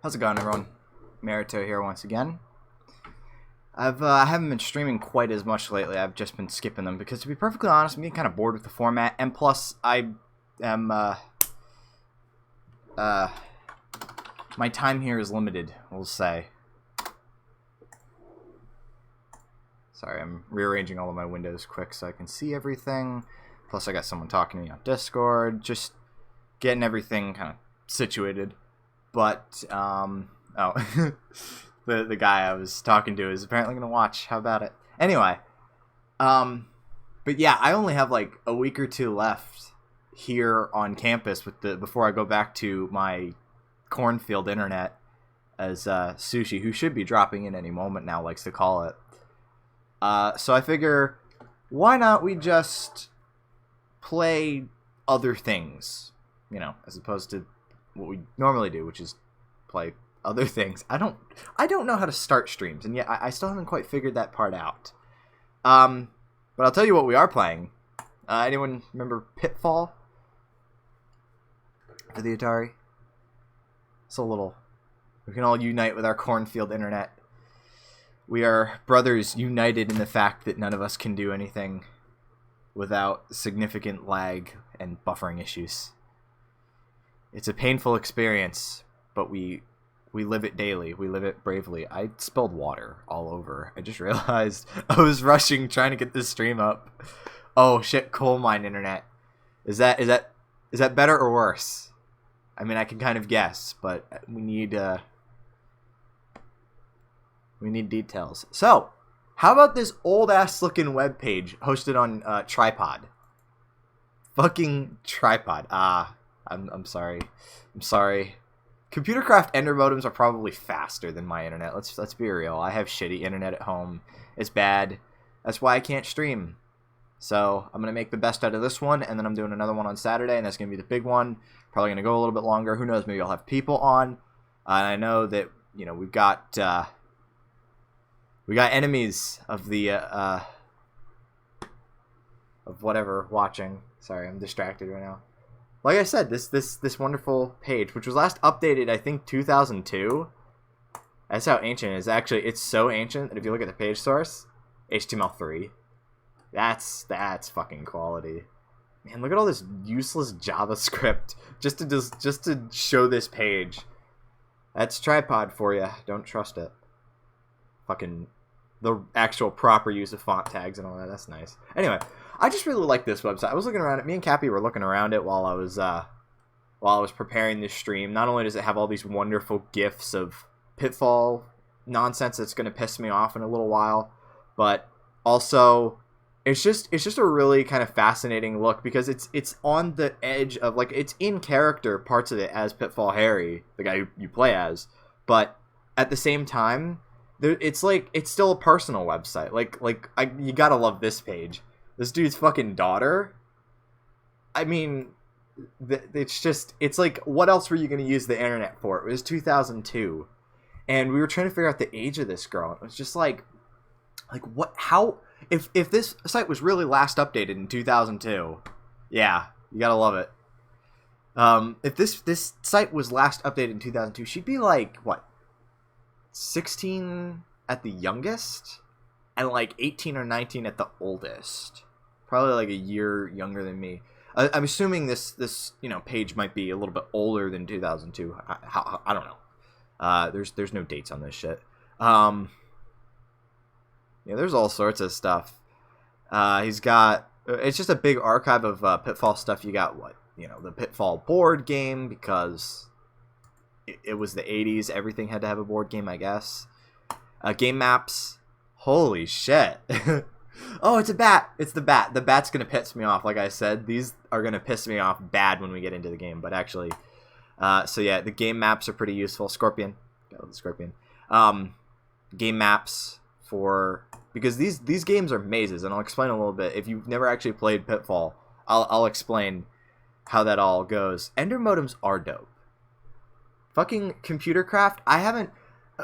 How's it going, everyone? Merito here once again. I haven't been streaming quite as much lately. I've just been skipping them because, to be perfectly honest, I'm getting kind of bored with the format. And plus, I am my time here is limited, we'll say. Sorry, I'm rearranging all of my windows quick so I can see everything. Plus, I got someone talking to me on Discord, just getting everything kind of situated. But the guy I was talking to is apparently gonna watch. How about it? Anyway, but yeah, I only have like a week or two left here on campus before I go back to my cornfield internet, as Sushi, who should be dropping in any moment now, likes to call it. So I figure, why not we just play other things, you know, as opposed to what we normally do, which is play other things. I don't know how to start streams, and yet I still haven't quite figured that part out. But I'll tell you what we are playing. Anyone remember Pitfall for the Atari? It's a little... We can all unite with our cornfield internet. We are brothers united in the fact that none of us can do anything without significant lag and buffering issues. It's a painful experience, but we live it daily. We live it bravely. I spilled water all over. I just realized I was rushing trying to get this stream up. Oh shit, coal mine internet. Is that better or worse? I mean, I can kind of guess, but we need details. So, how about this old ass looking web page hosted on Tripod? Fucking Tripod. I'm sorry. I'm sorry. Computercraft Ender modems are probably faster than my internet. Let's be real. I have shitty internet at home. It's bad. That's why I can't stream. So I'm gonna make the best out of this one, and then I'm doing another one on Saturday, and that's gonna be the big one. Probably gonna go a little bit longer. Who knows? Maybe I'll have people on. And I know that, you know, we've got enemies of the of whatever watching. Sorry, I'm distracted right now. Like I said, this wonderful page, which was last updated, I think, 2002. That's how ancient it is. Actually, it's so ancient that if you look at the page source, HTML3. That's fucking quality. Man, look at all this useless JavaScript just to show this page. That's Tripod for you. Don't trust it. Fucking the actual proper use of font tags and all that. That's nice. Anyway, I just really like this website. I was looking around it. Me and Cappy were looking around it while I was preparing this stream. Not only does it have all these wonderful GIFs of Pitfall nonsense that's going to piss me off in a little while, but also it's just a really kind of fascinating look because it's on the edge of, like, it's in character parts of it as Pitfall Harry, the guy who you play as, but at the same time, it's like it's still a personal website. You gotta love this page. This dude's fucking daughter. I mean, it's like, what else were you gonna use the internet for? It was 2002, and we were trying to figure out the age of this girl. It was just like what? How? If this site was really last updated in 2002, yeah, you gotta love it. If this site was last updated in 2002, she'd be like, what, 16 at the youngest, and like 18 or 19 at the oldest. Probably like a year younger than me. I'm assuming this page might be a little bit older than 2002. I don't know. There's no dates on this shit. Yeah, there's all sorts of stuff. He's got... It's just a big archive of Pitfall stuff. You got, the Pitfall board game, because it was the 80s. Everything had to have a board game, I guess. Game maps. Holy shit. Oh, it's a bat. It's the bat. The bat's going to piss me off, like I said. These are going to piss me off bad when we get into the game, but actually... so yeah, the game maps are pretty useful. Scorpion. Got the Scorpion. Game maps for... Because these games are mazes, and I'll explain a little bit. If you've never actually played Pitfall, I'll explain how that all goes. Ender modems are dope. Fucking Computercraft, I haven't...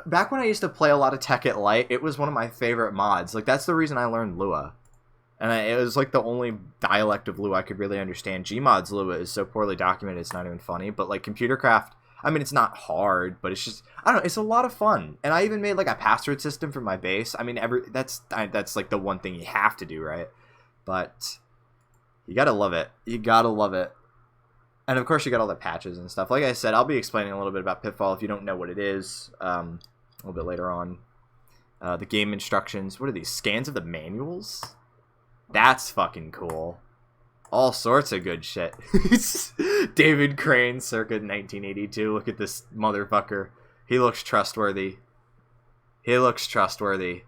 Back when I used to play a lot of Tekkit Lite, it was one of my favorite mods. Like, that's the reason I learned Lua. And it was like the only dialect of Lua I could really understand. Gmod's Lua is so poorly documented, it's not even funny. But like Computercraft, I mean, it's not hard, but it's just, I don't know, it's a lot of fun. And I even made like a password system for my base. I mean, that's like the one thing you have to do, right? But you gotta love it. You gotta love it. And of course, you got all the patches and stuff. Like I said, I'll be explaining a little bit about Pitfall if you don't know what it is a little bit later on. The game instructions. What are these? Scans of the manuals? That's fucking cool. All sorts of good shit. David Crane, circa 1982. Look at this motherfucker. He looks trustworthy. He looks trustworthy.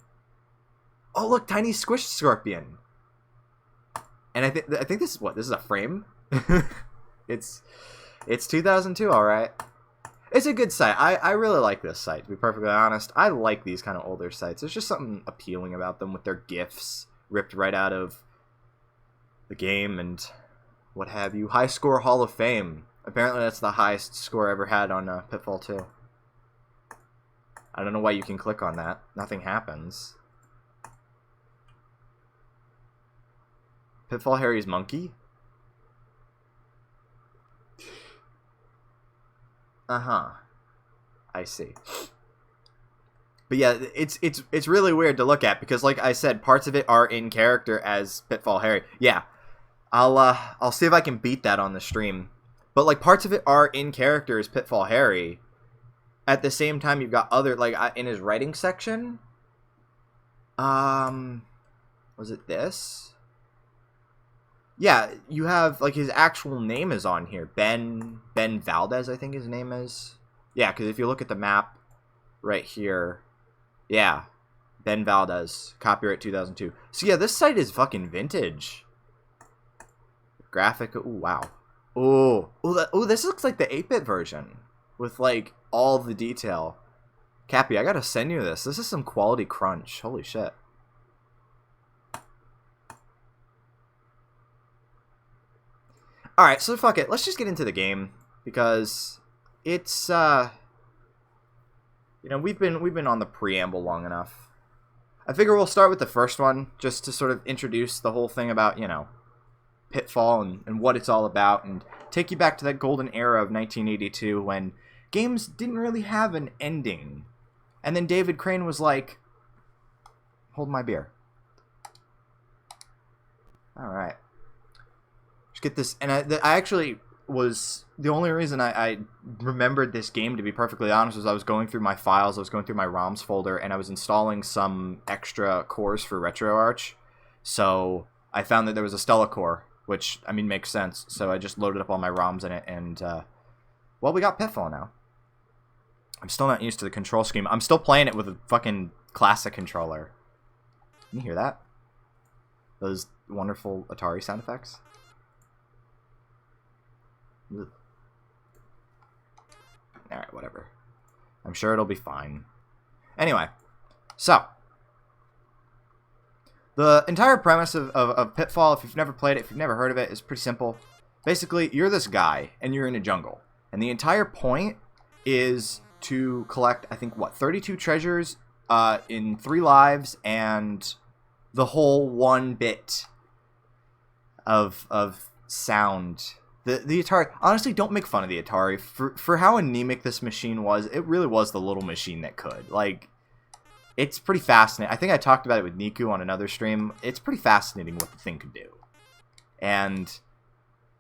Oh, look, tiny squish scorpion. And I think this is what? This is a frame? It's 2002, all right. It's a good site. I really like this site, to be perfectly honest. I like these kind of older sites. There's just something appealing about them with their GIFs ripped right out of the game and what have you. High Score Hall of Fame. Apparently that's the highest score I ever had on Pitfall 2. I don't know why you can click on that. Nothing happens. Pitfall Harry's monkey? Uh-huh. I see. But yeah, it's really weird to look at because, like I said, parts of it are in character as Pitfall Harry. Yeah, I'll see if I can beat that on the stream. But like parts of it are in character as Pitfall Harry. At the same time, you've got other like in his writing section. Was it this? Yeah, you have like his actual name is on here. Ben Valdez, I think his name is. Yeah, because if you look at the map right here. Yeah, Ben Valdez, copyright 2002. So yeah, this site is fucking vintage. Graphic, ooh, wow. Oh, this looks like the 8-bit version with like all the detail. Cappy, I gotta send you this. This is some quality crunch. Holy shit. All right, so fuck it. Let's just get into the game because it's you know, we've been on the preamble long enough. I figure we'll start with the first one just to sort of introduce the whole thing about, you know, Pitfall and what it's all about and take you back to that golden era of 1982 when games didn't really have an ending. And then David Crane was like, hold my beer. All right. Just get this. And I actually was, the only reason I remembered this game, to be perfectly honest, was I was going through my files, I was going through my ROMs folder, and I was installing some extra cores for RetroArch. So I found that there was a Stella core, which, I mean, makes sense. So I just loaded up all my ROMs in it, and, well, we got Pitfall now. I'm still not used to the control scheme. I'm still playing it with a fucking classic controller. Can you hear that? Those wonderful Atari sound effects? Ugh. Alright, whatever. I'm sure it'll be fine. Anyway, so the entire premise of Pitfall, if you've never played it, if you've never heard of it, is pretty simple. Basically, you're this guy, and you're in a jungle. And the entire point is to collect, I think, what, 32 treasures in 3 lives, and the whole 1 bit of sound. The Atari, honestly, don't make fun of the Atari. For how anemic this machine was, it really was the little machine that could. Like, it's pretty fascinating. I think I talked about it with Niku on another stream. It's pretty fascinating what the thing could do. And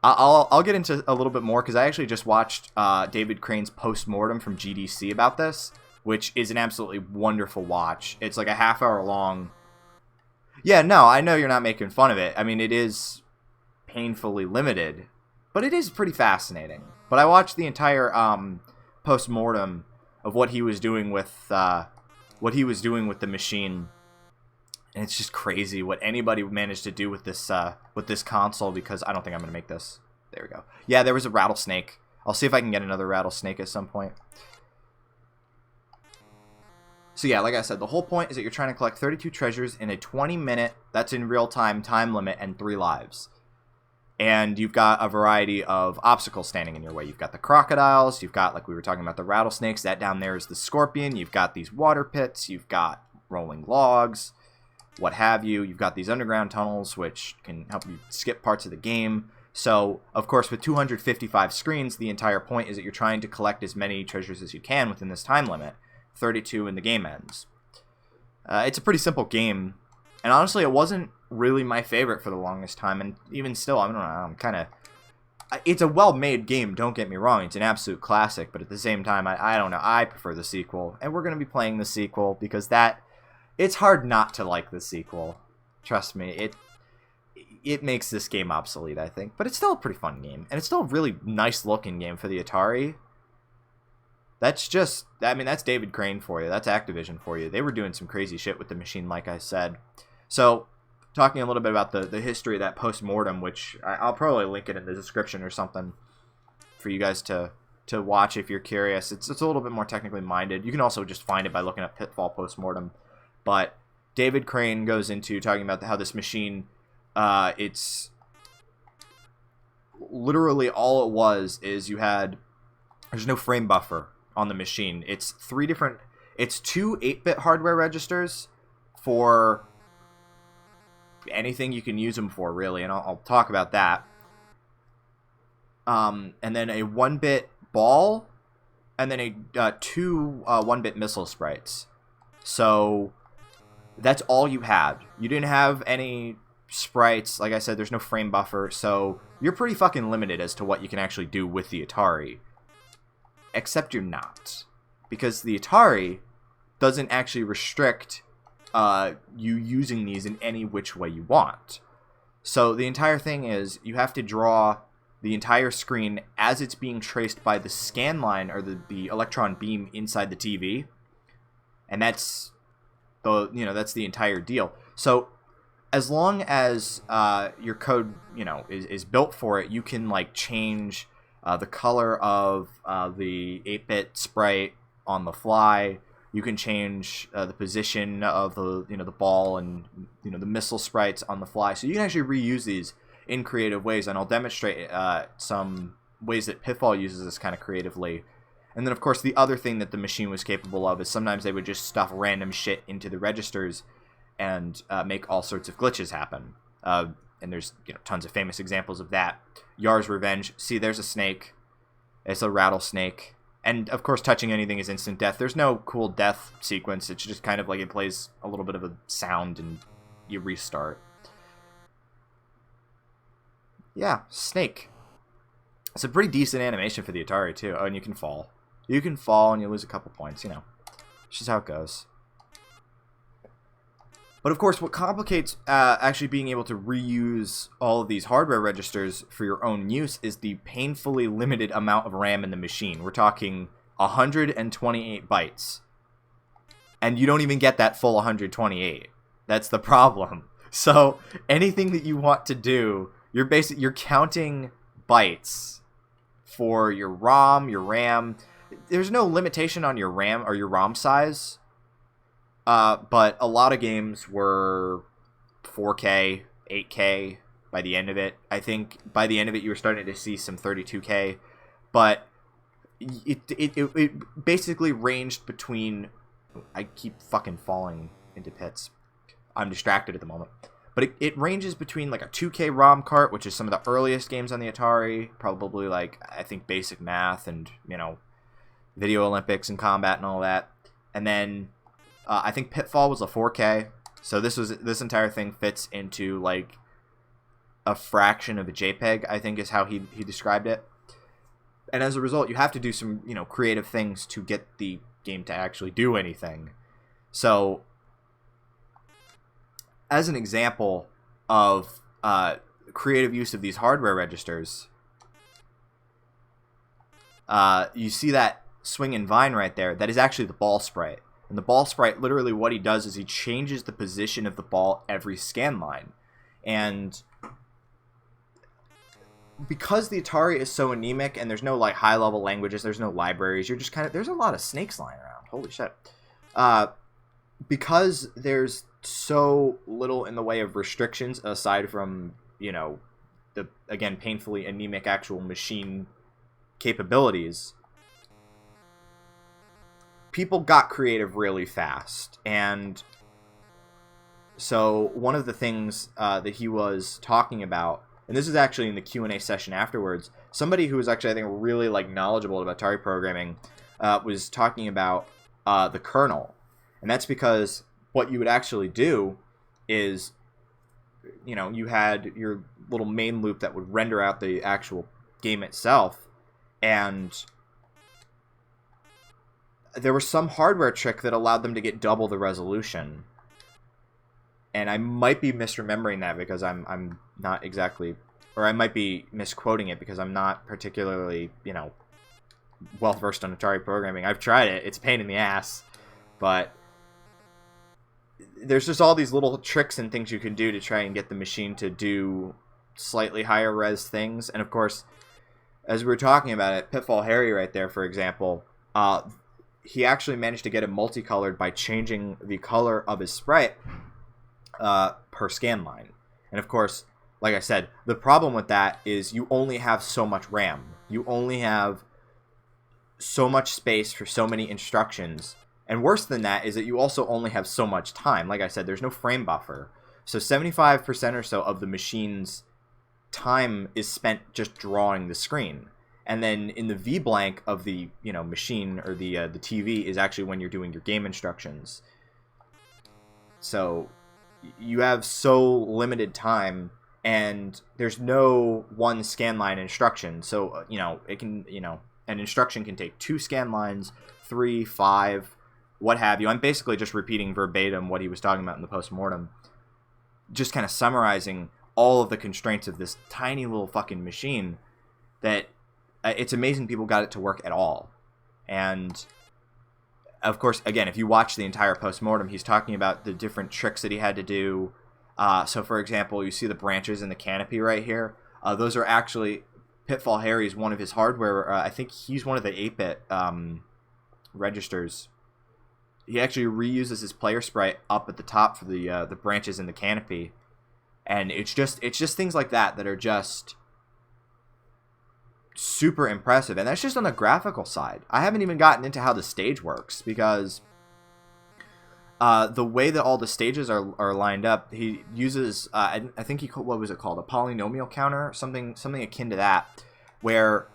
I'll get into a little bit more, because I actually just watched David Crane's post-mortem from GDC about this, which is an absolutely wonderful watch. It's like a half-hour long. Yeah, no, I know you're not making fun of it. I mean, it is painfully limited. But it is pretty fascinating. But I watched the entire post-mortem of what he was doing with the machine, and it's just crazy what anybody managed to do with this console. Because I don't think I'm gonna make this. There we go. Yeah, there was a rattlesnake. I'll see if I can get another rattlesnake at some point. So yeah, like I said, the whole point is that you're trying to collect 32 treasures in a 20-minute, that's in real-time, time limit, and 3 lives. And you've got a variety of obstacles standing in your way. You've got the crocodiles. You've got, like we were talking about, the rattlesnakes. That down there is the scorpion. You've got these water pits. You've got rolling logs, what have you. You've got these underground tunnels, which can help you skip parts of the game. So, of course, with 255 screens, the entire point is that you're trying to collect as many treasures as you can within this time limit. 32 and the game ends. It's a pretty simple game. And honestly, it wasn't really my favorite for the longest time. And even still, I don't know, I'm kind of... It's a well-made game, don't get me wrong. It's an absolute classic. But at the same time, I don't know. I prefer the sequel. And we're going to be playing the sequel because it's hard not to like the sequel. Trust me, it makes this game obsolete, I think. But it's still a pretty fun game. And it's still a really nice-looking game for the Atari. That's just... I mean, that's David Crane for you. That's Activision for you. They were doing some crazy shit with the machine, like I said. So, talking a little bit about the history of that post-mortem, which I'll probably link it in the description or something for you guys to watch if you're curious. It's a little bit more technically minded. You can also just find it by looking up Pitfall post-mortem. But David Crane goes into talking about how this machine... it's literally all it was is there's no frame buffer on the machine. It's two 8-bit hardware registers for anything you can use them for, really, and I'll talk about that. And then a 1-bit ball, and then two 1-bit missile sprites. So that's all you had. You didn't have any sprites. Like I said, there's no frame buffer, so you're pretty fucking limited as to what you can actually do with the Atari. Except you're not. Because the Atari doesn't actually restrict you using these in any which way you want. So the entire thing is you have to draw the entire screen as it's being traced by the scan line or the electron beam inside the TV. And that's the entire deal. So as long as your code, is built for it, you can change the color of the 8-bit sprite on the fly. You can change the position of the ball and the missile sprites on the fly. So you can actually reuse these in creative ways, and I'll demonstrate some ways that Pitfall uses this kind of creatively. And then, of course, the other thing that the machine was capable of is sometimes they would just stuff random shit into the registers and make all sorts of glitches happen. And there's tons of famous examples of that. Yar's Revenge. See, there's a snake. It's a rattlesnake. And, of course, touching anything is instant death. There's no cool death sequence. It's just kind of like it plays a little bit of a sound and you restart. Yeah, snake. It's a pretty decent animation for the Atari, too. Oh, and you can fall. You can fall and you lose a couple points, It's just how it goes. But of course, what complicates actually being able to reuse all of these hardware registers for your own use is the painfully limited amount of RAM in the machine. We're talking 128 bytes. And you don't even get that full 128. That's the problem. So anything that you want to do, you're counting bytes for your ROM, your RAM. There's no limitation on your RAM or your ROM size. But a lot of games were 4K, 8K by the end of it. I think by the end of it, you were starting to see some 32K. But it basically ranged between... I keep fucking falling into pits. I'm distracted at the moment. But it ranges between a 2K ROM cart, which is some of the earliest games on the Atari. Probably I think Basic Math and, Video Olympics and Combat and all that. And then... I think Pitfall was a 4K, so this entire thing fits into a fraction of a JPEG, I think is how he described it. And as a result, you have to do some creative things to get the game to actually do anything. So, as an example of creative use of these hardware registers, you see that swinging vine right there. That is actually the ball sprite. And the ball sprite, literally what he does is he changes the position of the ball every scan line. And because the Atari is so anemic and there's no high-level languages, there's no libraries, you're just there's a lot of snakes lying around. Holy shit. Because there's so little in the way of restrictions aside from, the, again, painfully anemic actual machine capabilities, people got creative really fast. And so one of the things that he was talking about and this is actually in the Q&A session afterwards, somebody who was actually, I think, really like knowledgeable about Atari programming was talking about the kernel. And that's because what you would actually do is, you know, you had your little main loop that would render out the actual game itself, and there was some hardware trick that allowed them to get double the resolution. And I might be misremembering that because I'm not exactly, or I might be misquoting it because I'm not particularly, you know, well versed on Atari programming. I've tried it; it's a pain in the ass, but there's just all these little tricks and things you can do to try and get the machine to do slightly higher res things. And of course, as we were talking about it, Pitfall Harry right there, for example, he actually managed to get it multicolored by changing the color of his sprite per scan line. And of course, like I said, the problem with that is you only have so much RAM. You only have so much space for so many instructions. And worse than that is that you also only have so much time. Like I said, there's no frame buffer. So 75% or so of the machine's time is spent just drawing the screen. And then in the V blank of the, you know, machine or the TV is actually when you're doing your game instructions. So you have so limited time, and there's no one scan line instruction. So, you know, it can, you know, an instruction can take 2 scan lines, 3, 5, what have you. I'm basically just repeating verbatim what he was talking about in the postmortem. Just kind of summarizing all of the constraints of this tiny little fucking machine that it's amazing people got it to work at all. And of course, again, if you watch the entire postmortem, he's talking about the different tricks that he had to do. So, for example, you see the branches in the canopy right here. Those are actually Pitfall Harry's one of his hardware. I think he's one of the 8-bit registers. He actually reuses his player sprite up at the top for the branches in the canopy, and it's just things like that that are just super impressive. And that's just on the graphical side. I haven't even gotten into how the stage works, because the way that all the stages are lined up, he uses I think what was it called, a polynomial counter, something akin to that, where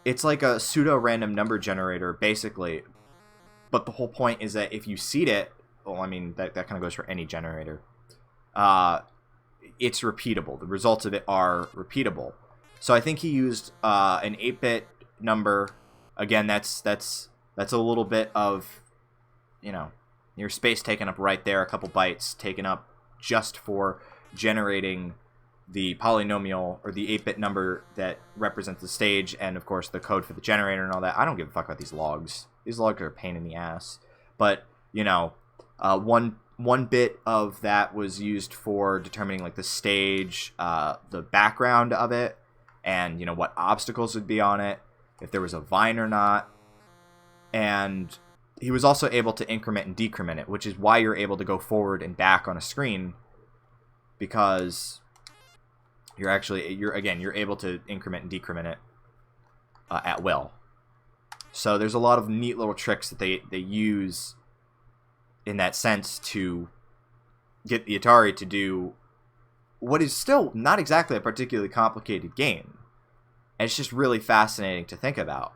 it's like a pseudo random number generator basically. But the whole point is that if you seed it, well, I mean, that kind of goes for any generator, it's repeatable. The results of it are repeatable. So I think he used an 8-bit number. Again, that's a little bit of, you know, your space taken up right there, a couple bytes taken up just for generating the polynomial or the 8-bit number that represents the stage, and of course the code for the generator and all that. I don't give a fuck about these logs. These logs are a pain in the ass. But, you know, one bit of that was used for determining like the stage, the background of it, and, you know, what obstacles would be on it, if there was a vine or not. And he was also able to increment and decrement it, which is why you're able to go forward and back on a screen, because you're able to increment and decrement it at will. So there's a lot of neat little tricks that they use in that sense to get the Atari to do what is still not exactly a particularly complicated game. And it's just really fascinating to think about.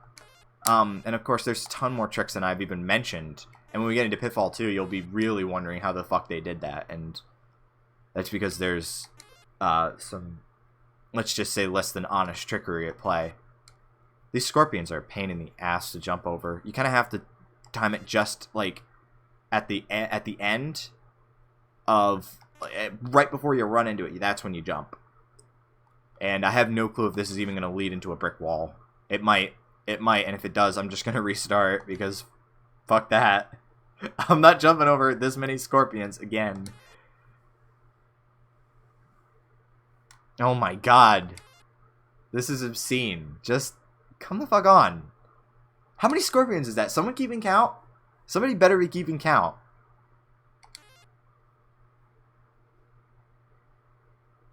And of course, there's a ton more tricks than I've even mentioned. And when we get into Pitfall 2, you'll be really wondering how the fuck they did that. And that's because there's some, let's just say, less than honest trickery at play. These scorpions are a pain in the ass to jump over. You kind of have to time it just like at the end of, right before you run into it. That's when you jump. And I have no clue if this is even going to lead into a brick wall. It might, and if it does, I'm just going to restart, because fuck that. I'm not jumping over this many scorpions again. Oh my god. This is obscene. Just come the fuck on. How many scorpions is that? Someone keeping count? Somebody better be keeping count.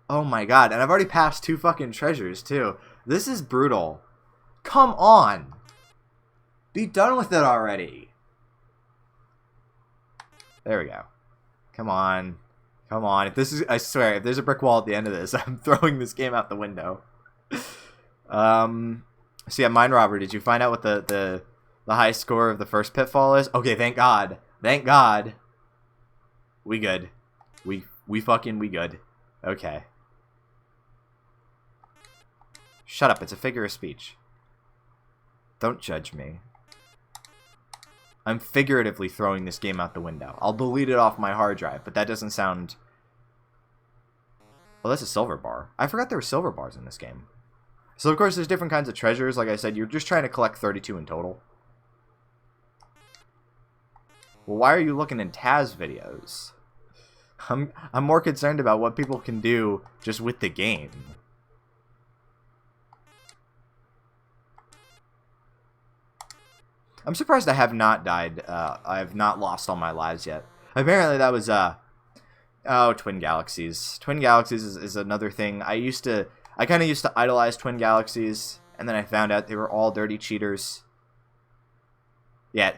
Oh my god, and I've already passed 2 fucking treasures too. This is brutal. Come on. Be done with it already. There we go. Come on. Come on. If this is, I swear, if there's a brick wall at the end of this, I'm throwing this game out the window. So yeah, Mind Robber, did you find out what the high score of the first Pitfall is? Okay, thank God. Thank God. We good. We good. Okay. Shut up, it's a figure of speech. Don't judge me. I'm figuratively throwing this game out the window. I'll delete it off my hard drive, but that doesn't sound... Oh, that's a silver bar. I forgot there were silver bars in this game. So, of course, there's different kinds of treasures. Like I said, you're just trying to collect 32 in total. Well, why are you looking in Taz videos? I'm more concerned about what people can do just with the game. I'm surprised I have not died. I have not lost all my lives yet. Apparently that was, oh, Twin Galaxies. Twin Galaxies is another thing. I kind of used to idolize Twin Galaxies, and then I found out they were all dirty cheaters. Yeah.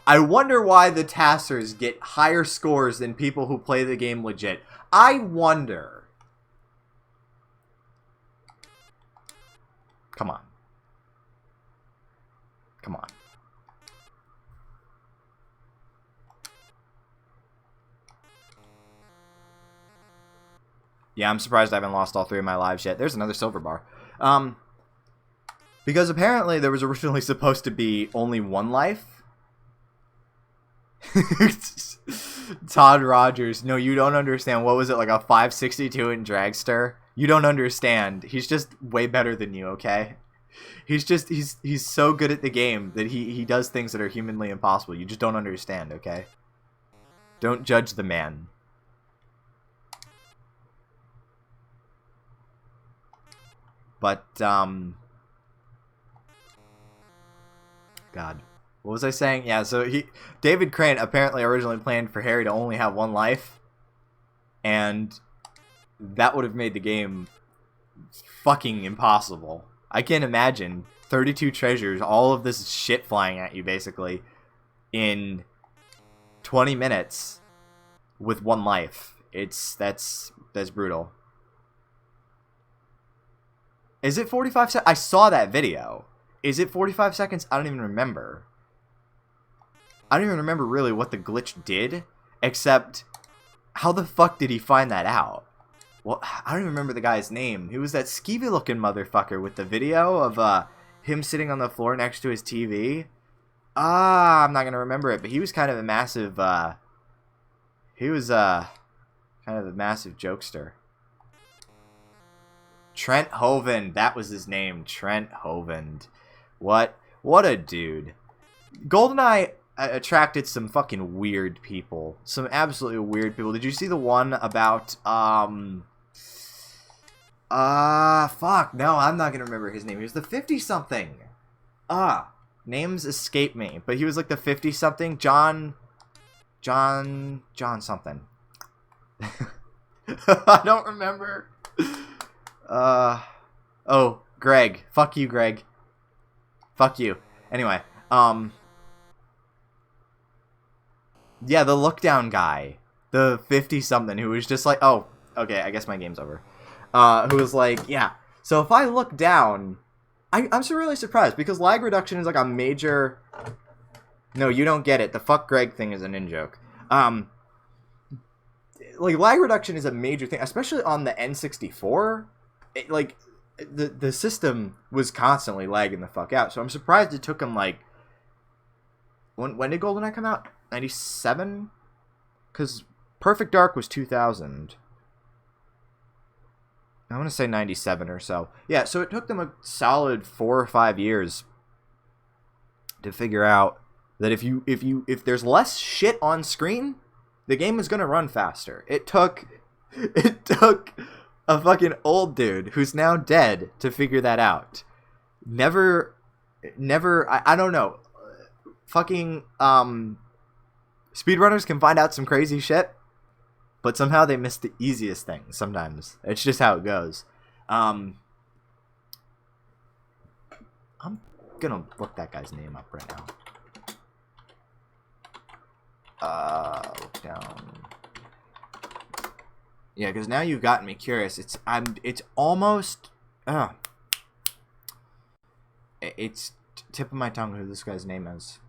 I wonder why the Tassers get higher scores than people who play the game legit. I wonder. Come on. Come on. Yeah, I'm surprised I haven't lost all 3 of my lives yet. There's another silver bar. Because apparently there was originally supposed to be only 1 life. Todd Rogers. No, you don't understand. What was it, like a 562 in Dragster? You don't understand. He's just way better than you, okay? He's so good at the game that he does things that are humanly impossible. You just don't understand, okay? Don't judge the man. But, God. What was I saying? Yeah, so David Crane apparently originally planned for Harry to only have 1 life. And that would have made the game fucking impossible. I can't imagine 32 treasures, all of this shit flying at you, basically, in 20 minutes with 1 life. That's brutal. Is it 45 seconds? I saw that video. Is it 45 seconds? I don't even remember. I don't even remember really what the glitch did, except how the fuck did he find that out? Well, I don't even remember the guy's name. He was that skeevy looking motherfucker with the video of him sitting on the floor next to his TV. I'm not gonna remember it, but he was kind of a massive kind of a massive jokester. Trent Hovind, that was his name, Trent Hovind. What a dude. GoldenEye attracted some fucking weird people. Some absolutely weird people. Did you see the one about, fuck, no, I'm not gonna remember his name. He was the 50-something. Names escape me. But he was like the 50-something. John something. I don't remember. Oh, Greg. Fuck you, Greg. Fuck you. Anyway, yeah, the look down guy, the 50-something who was just like, oh, okay, I guess my game's over. Who was like, yeah, so if I look down, I'm so really surprised because lag reduction is like a major, no, you don't get it. The fuck Greg thing is an in-joke. Like, lag reduction is a major thing, especially on the N64. Like, the system was constantly lagging the fuck out, so I'm surprised it took him, like, when did GoldenEye come out? 97? Because Perfect Dark was 2000. I want to say 97 or so. Yeah, so it took them a solid 4 or 5 years to figure out that if there's less shit on screen, the game is gonna run faster. It took a fucking old dude who's now dead to figure that out. Never, I don't know. Fucking, speedrunners can find out some crazy shit, but somehow they miss the easiest things sometimes. It's just how it goes. I'm gonna look that guy's name up right now. Look down. Yeah, because now you've gotten me curious. It's almost, it's tip of my tongue who this guy's name is.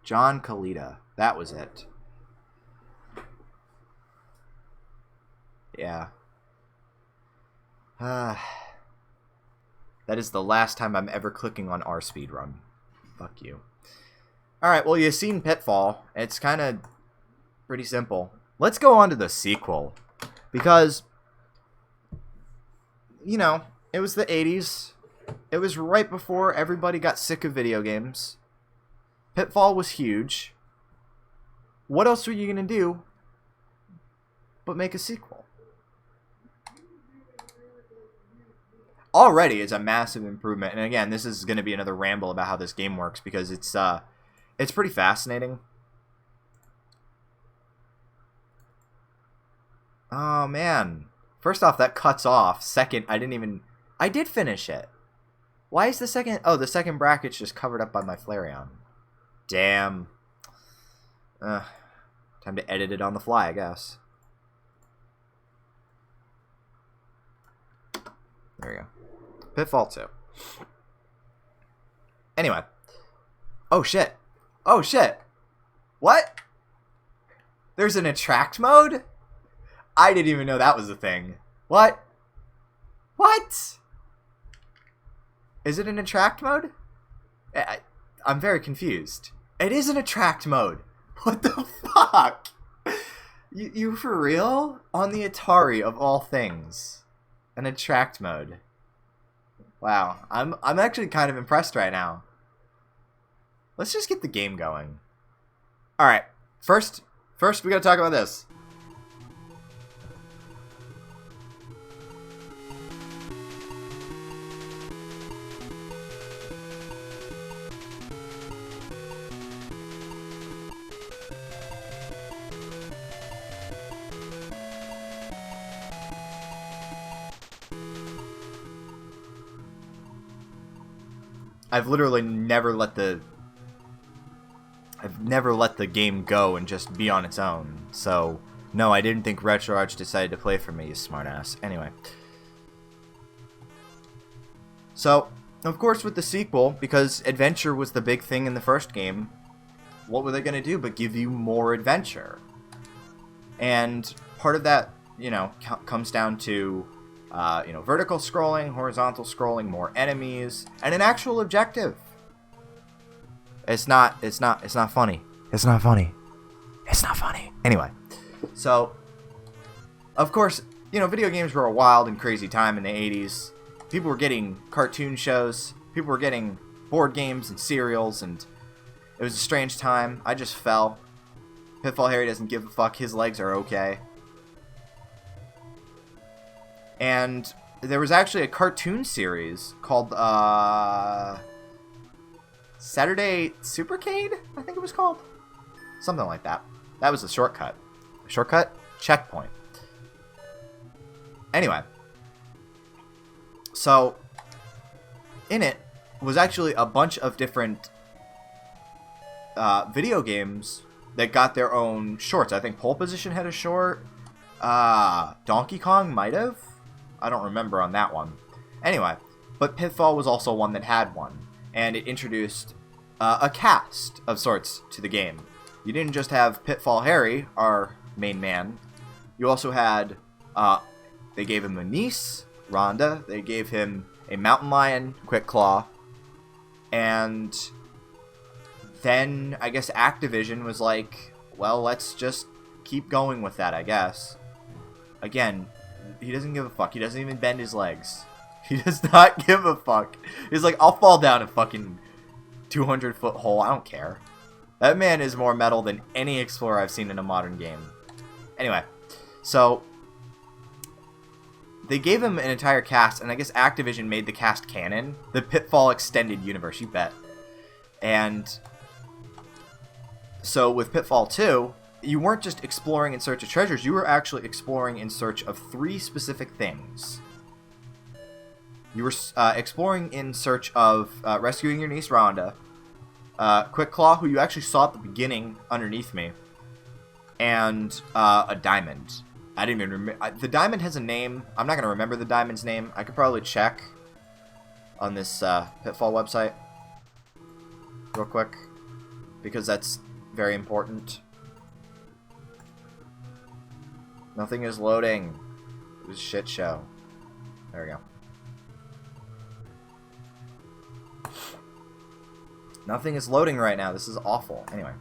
John Kalita. That was it. Yeah. That is the last time I'm ever clicking on R speedrun. Fuck you. Alright, well, you've seen Pitfall. It's kind of pretty simple. Let's go on to the sequel. Because, you know, it was the 80s. It was right before everybody got sick of video games. Pitfall was huge. What else were you going to do but make a sequel? Already, it's a massive improvement. And again, this is going to be another ramble about how this game works because it's pretty fascinating. Oh, man. First off, that cuts off. Second, I did finish it. Why is the second... Oh, the second bracket's just covered up by my Flareon. Damn. Time to edit it on the fly, I guess. There we go. Pitfall 2. Anyway. Oh, shit. Oh, shit. What? There's an attract mode? I didn't even know that was a thing. What? What? Is it an attract mode? I'm very confused. It is an attract mode. What the fuck? You for real? On the Atari of all things. An attract mode. Wow. I'm actually kind of impressed right now. Let's just get the game going. Alright. First we gotta talk about this. I've literally never let the game go and just be on its own. So, no, I didn't think RetroArch decided to play for me, you smartass. Anyway. So, of course with the sequel, because adventure was the big thing in the first game, what were they going to do but give you more adventure? And part of that, you know, comes down to... vertical scrolling, horizontal scrolling, more enemies, and an actual objective. It's not funny. It's not funny. It's not funny. Anyway, so, of course, you know, video games were a wild and crazy time in the 80s. People were getting cartoon shows. People were getting board games and cereals, and it was a strange time. I just fell. Pitfall Harry doesn't give a fuck. His legs are okay. And there was actually a cartoon series called Saturday Supercade, I think it was called. Something like that. That was a shortcut. A shortcut? Checkpoint. Anyway. So, in it was actually a bunch of different video games that got their own shorts. I think Pole Position had a short. Donkey Kong might have. I don't remember on that one. Anyway, but Pitfall was also one that had one, and it introduced a cast of sorts to the game. You didn't just have Pitfall Harry, our main man. You also had, they gave him a niece, Rhonda. They gave him a mountain lion, Quick Claw. And then, I guess Activision was like, well, let's just keep going with that, I guess. Again, he doesn't give a fuck. He doesn't even bend his legs. He does not give a fuck. He's like, I'll fall down a fucking 200-foot hole. I don't care. That man is more metal than any explorer I've seen in a modern game. Anyway, so they gave him an entire cast, and I guess Activision made the cast canon. The Pitfall Extended Universe, you bet. And so with Pitfall 2... you weren't just exploring in search of treasures, you were actually exploring in search of 3 specific things. You were exploring in search of rescuing your niece Rhonda, Quick Claw, who you actually saw at the beginning underneath me, and a diamond. I didn't even remember. The diamond has a name. I'm not going to remember the diamond's name. I could probably check on this Pitfall website real quick, because that's very important. Nothing is loading. It was a shit show. There we go. Nothing is loading right now. This is awful. Anyway.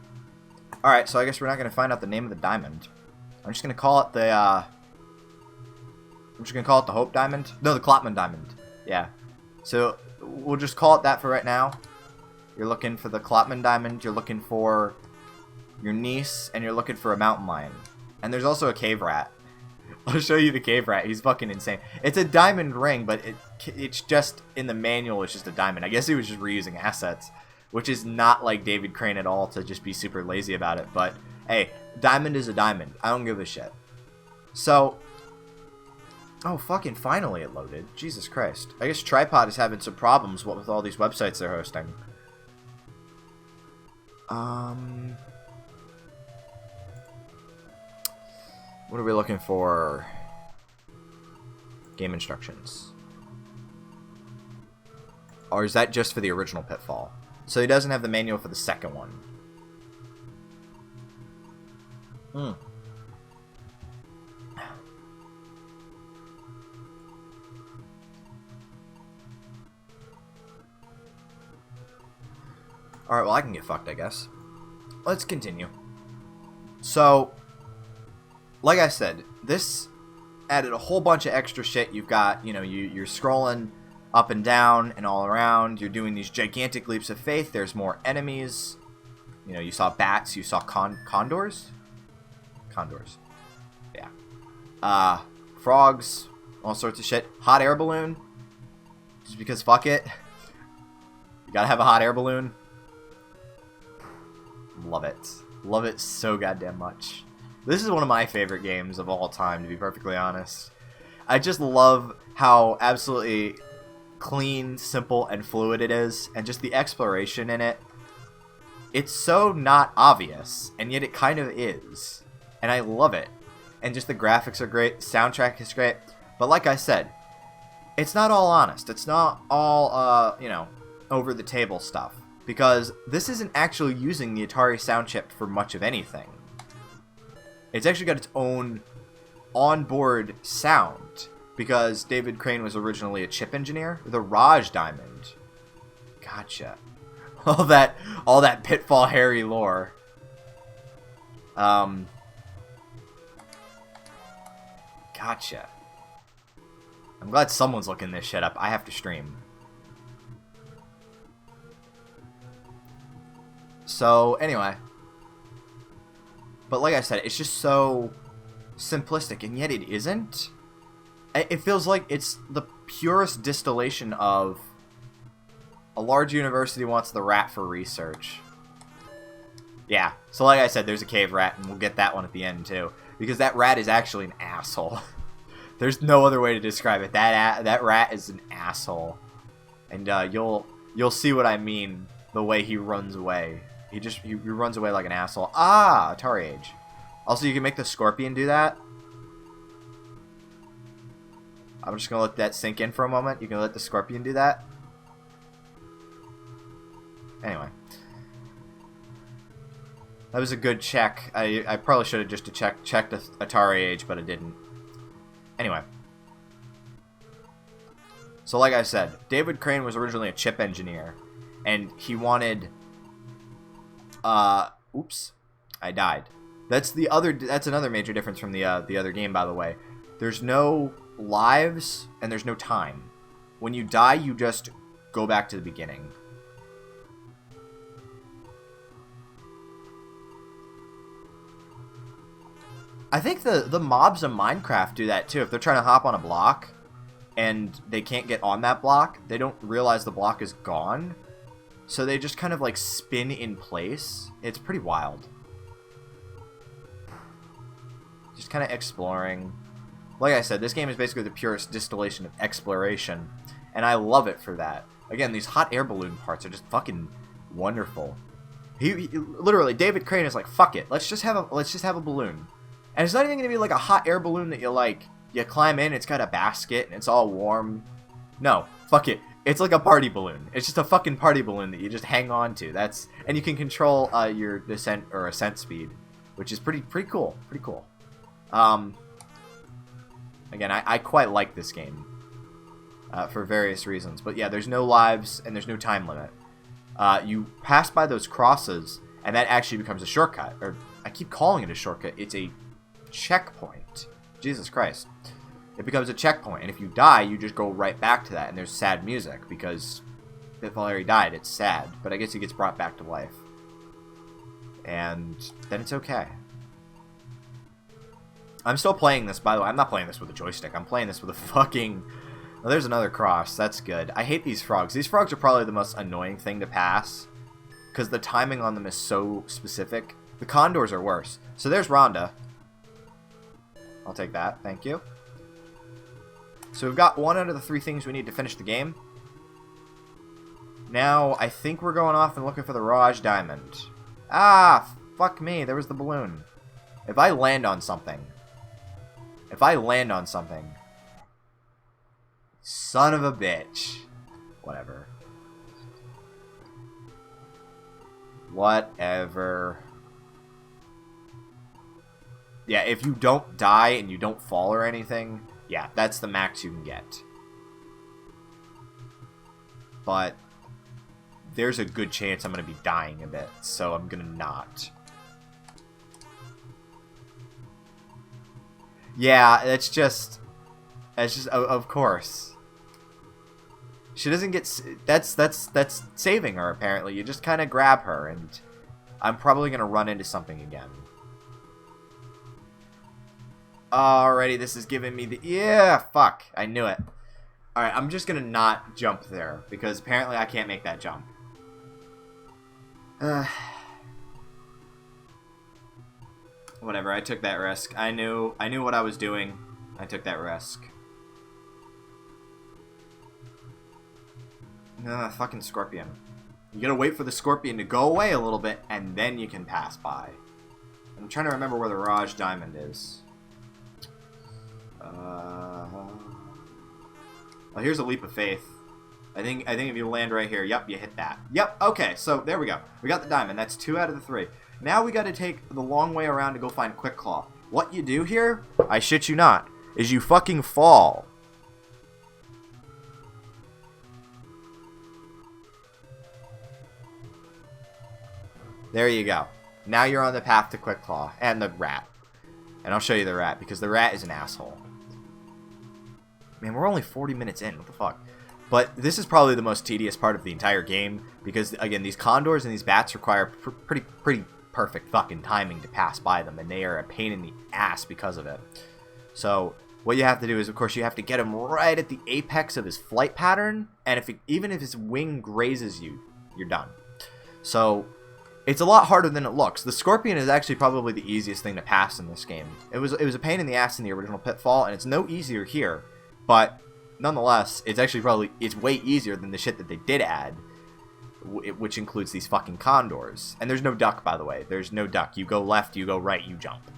Alright, so I guess we're not going to find out the name of the diamond. I'm just going to call it the, I'm just going to call it the Hope Diamond. No, the Klopman Diamond. Yeah. So, we'll just call it that for right now. You're looking for the Klopman Diamond. You're looking for your niece. And you're looking for a mountain lion. And there's also a cave rat. I'll show you the cave rat. He's fucking insane. It's a diamond ring, but it's just, in the manual, it's just a diamond. I guess he was just reusing assets, which is not like David Crane at all to just be super lazy about it. But, hey, diamond is a diamond. I don't give a shit. So, oh, fucking finally it loaded. Jesus Christ. I guess Tripod is having some problems with all these websites they're hosting. What are we looking for? Game instructions. Or is that just for the original Pitfall? So he doesn't have the manual for the second one. Alright, well I can get fucked, I guess. Let's continue. So, like I said, this added a whole bunch of extra shit. You've got, you know, you're scrolling up and down and all around. You're doing these gigantic leaps of faith. There's more enemies. You know, you saw bats. You saw condors. Condors. Yeah. Frogs. All sorts of shit. Hot air balloon. Just because fuck it. You gotta have a hot air balloon. Love it. Love it so goddamn much. This is one of my favorite games of all time, to be perfectly honest. I just love how absolutely clean, simple, and fluid it is, and just the exploration in it. It's so not obvious, and yet it kind of is. And I love it. And just the graphics are great, soundtrack is great. But like I said, it's not all honest. It's not all, you know, over-the-table stuff. Because this isn't actually using the Atari sound chip for much of anything. It's actually got its own onboard sound, because David Crane was originally a chip engineer. The Raj Diamond. Gotcha. All that Pitfall Harry lore. Gotcha. I'm glad someone's looking this shit up. I have to stream. So, anyway. But like I said, it's just so simplistic, and yet it isn't. It feels like it's the purest distillation of a large university wants the rat for research. Yeah, so like I said, there's a cave rat, and we'll get that one at the end too. Because that rat is actually an asshole. There's no other way to describe it. That rat is an asshole. And you'll see what I mean, the way he runs away. He runs away like an asshole. Ah, Atari Age. Also, you can make the scorpion do that. I'm just going to let that sink in for a moment. You can let the scorpion do that. Anyway. That was a good check. I probably should have just checked Atari Age, but I didn't. Anyway. So like I said, David Crane was originally a chip engineer. And he wanted... oops, I died. That's another major difference from the other game, by the way. There's no lives and there's no time. When you die, you just go back to the beginning. I think the mobs in Minecraft do that too. If they're trying to hop on a block and they can't get on that block, they don't realize the block is gone. So they just kind of like spin in place. It's pretty wild. Just kind of exploring. Like I said, this game is basically the purest distillation of exploration. And I love it for that. Again, these hot air balloon parts are just fucking wonderful. He literally, David Crane is like, fuck it, let's just have a balloon, and it's not even gonna be like a hot air balloon that you climb in. It's got a basket and it's all warm. No, fuck it. It's like a party balloon. It's just a fucking party balloon that you just hang on to. And you can control your descent or ascent speed, which is pretty cool. Pretty cool. Again, I quite like this game for various reasons, but yeah, there's no lives and there's no time limit. You pass by those crosses, and that actually becomes a shortcut. Or I keep calling it a shortcut. It's a checkpoint. Jesus Christ. It becomes a checkpoint, and if you die, you just go right back to that, and there's sad music, because Pitfall already died. It's sad, but I guess he gets brought back to life. And then it's okay. I'm still playing this, by the way. I'm not playing this with a joystick. I'm playing this with a fucking... Oh, there's another cross. That's good. I hate these frogs. These frogs are probably the most annoying thing to pass, because the timing on them is so specific. The condors are worse. So there's Rhonda. I'll take that. Thank you. So we've got 1 out of the 3 things we need to finish the game. Now, I think we're going off and looking for the Raj Diamond. Ah, fuck me. There was the balloon. If I land on something. Son of a bitch. Whatever. Yeah, if you don't die and you don't fall or anything, yeah, that's the max you can get. But there's a good chance I'm going to be dying a bit, so I'm going to not. Yeah, it's just, of course. She doesn't get, that's saving her, apparently. You just kind of grab her, and I'm probably going to run into something again. Alrighty, this is giving me the... Yeah, fuck. I knew it. Alright, I'm just gonna not jump there, because apparently I can't make that jump. Whatever, I took that risk. I knew what I was doing. I took that risk. Fucking scorpion. You gotta wait for the scorpion to go away a little bit, and then you can pass by. I'm trying to remember where the Raj Diamond is. Oh, here's a leap of faith. I think if you land right here, yep, you hit that. Yep, okay, so there we go. We got the diamond. That's 2 out of the 3. Now we got to take the long way around to go find Quick Claw. What you do here, I shit you not, is you fucking fall. There you go. Now you're on the path to Quick Claw and the rat. And I'll show you the rat, because the rat is an asshole. Man, we're only 40 minutes in. What the fuck? But this is probably the most tedious part of the entire game, because, again, these condors and these bats require pretty perfect fucking timing to pass by them, and they are a pain in the ass because of it. So, what you have to do is, of course, you have to get him right at the apex of his flight pattern, and even if his wing grazes you, you're done. So... it's a lot harder than it looks. The scorpion is actually probably the easiest thing to pass in this game. It was a pain in the ass in the original Pitfall, and it's no easier here. But nonetheless, it's way easier than the shit that they did add, which includes these fucking condors. And there's no duck, by the way. There's no duck. You go left, you go right, you jump.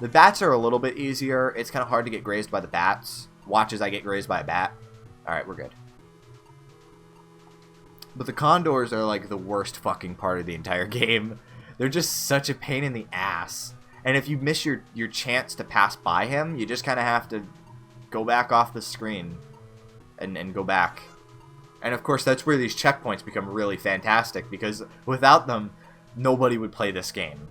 The bats are a little bit easier. It's kind of hard to get grazed by the bats. Watch as I get grazed by a bat. Alright, we're good. But the condors are like the worst fucking part of the entire game. They're just such a pain in the ass. And if you miss your chance to pass by him, you just kind of have to go back off the screen and go back. And of course, that's where these checkpoints become really fantastic, because without them, nobody would play this game.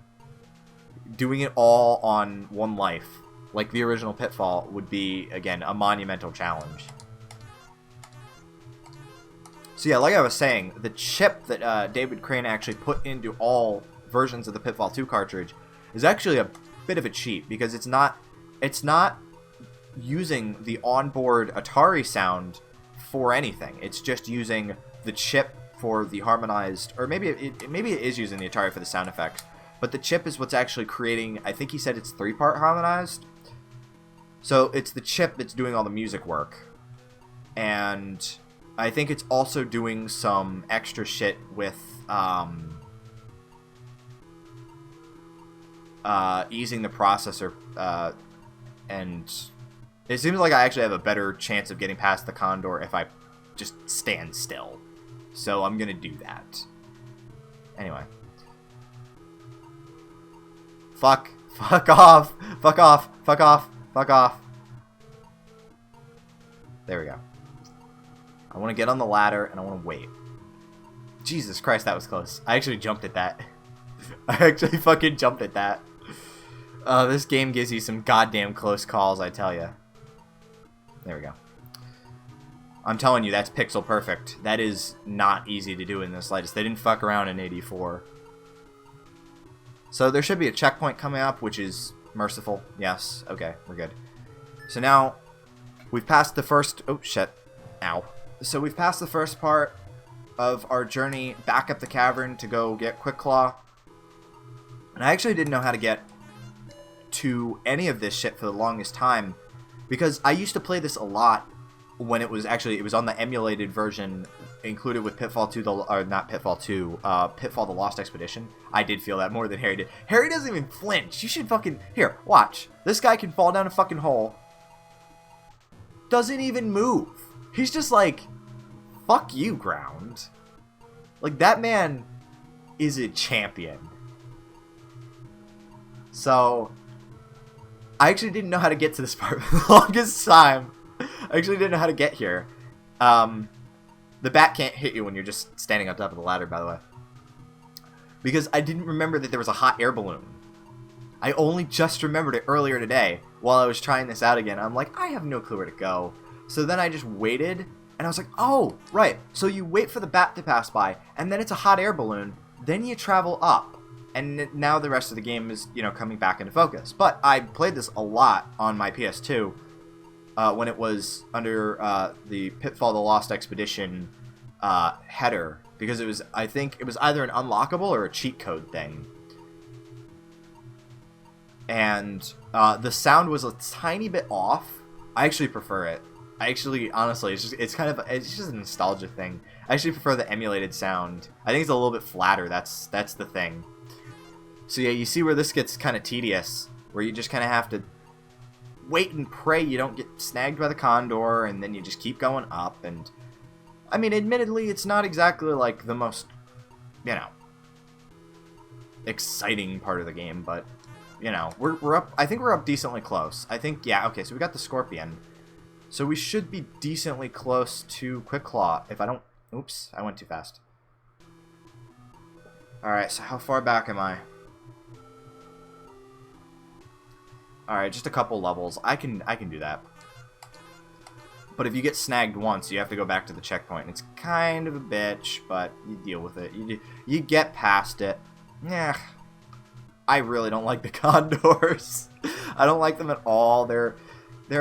Doing it all on one life, like the original Pitfall, would be, again, a monumental challenge. So yeah, like I was saying, the chip that David Crane actually put into all versions of the Pitfall 2 cartridge is actually a bit of a cheat, because it's not using the onboard Atari sound for anything. It's just using the chip for the harmonized, or maybe it is using the Atari for the sound effects, but the chip is what's actually creating, I think he said it's 3-part harmonized. So it's the chip that's doing all the music work. And I think it's also doing some extra shit with easing the processor, and it seems like I actually have a better chance of getting past the Condor if I just stand still. So I'm gonna do that. Anyway. Fuck off. Fuck off. Fuck off. Fuck off. There we go. I want to get on the ladder, and I want to wait. Jesus Christ, that was close. I actually jumped at that. I actually fucking jumped at that. This game gives you some goddamn close calls, I tell you. There we go. I'm telling you, that's pixel perfect. That is not easy to do in the slightest. They didn't fuck around in 84. So there should be a checkpoint coming up, which is merciful. Yes. Okay, we're good. So now, we've passed the first... Oh, shit. Ow. So we've passed the first part of our journey back up the cavern to go get Quick Claw. And I actually didn't know how to get to any of this shit for the longest time, because I used to play this a lot when it was on the emulated version included with Pitfall 2, or not Pitfall 2, Pitfall the Lost Expedition. I did feel that more than Harry did. Harry doesn't even flinch. You should fucking... Here, watch. This guy can fall down a fucking hole. Doesn't even move. He's just like, fuck you, ground. Like, that man is a champion. So, I actually didn't know how to get to this part for the longest time. I actually didn't know how to get here. The bat can't hit you when you're just standing on top of the ladder, by the way. Because I didn't remember that there was a hot air balloon. I only just remembered it earlier today while I was trying this out again. I'm like, I have no clue where to go. So then I just waited, and I was like, oh, right. So you wait for the bat to pass by, and then it's a hot air balloon. Then you travel up. And now the rest of the game is, you know, coming back into focus. But I played this a lot on my PS2 when it was under the Pitfall the Lost Expedition header. Because it was, I think, it was either an unlockable or a cheat code thing. And the sound was a tiny bit off. I actually prefer it. I actually, honestly, it's just a nostalgia thing. I actually prefer the emulated sound. I think it's a little bit flatter. That's the thing. So yeah, you see where this gets kind of tedious, where you just kind of have to wait and pray you don't get snagged by the Condor, and then you just keep going up. And I mean, admittedly, it's not exactly like the most, you know, exciting part of the game, but you know, we're up. I think we're up decently close. I think, yeah, okay. So we got the Scorpion, so we should be decently close to Quick Claw. If I don't, oops, I went too fast. All right, so how far back am I? Alright, just a couple levels. I can do that. But if you get snagged once, you have to go back to the checkpoint. It's kind of a bitch, but you deal with it. You get past it. Yeah. I really don't like the Condors. I don't like them at all. They're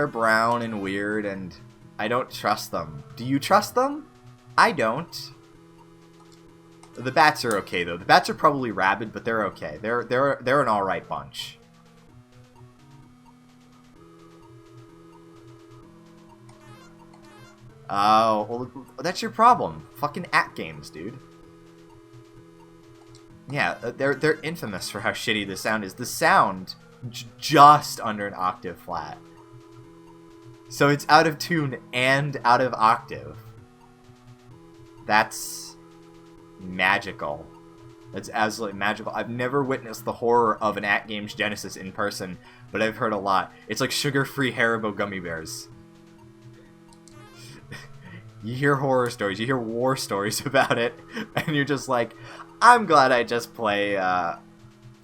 brown and weird, and I don't trust them. Do you trust them? I don't. The bats are okay, though. The bats are probably rabid, but they're okay. They're an alright bunch. Oh, well, that's your problem. Fucking games, dude. Yeah, they're infamous for how shitty the sound is. The sound just under an octave flat. So it's out of tune and out of octave. That's magical. That's absolutely magical. I've never witnessed the horror of an Games Genesis in person, but I've heard a lot. It's like sugar-free Haribo gummy bears. You hear horror stories, you hear war stories about it, and you're just like, I'm glad I just play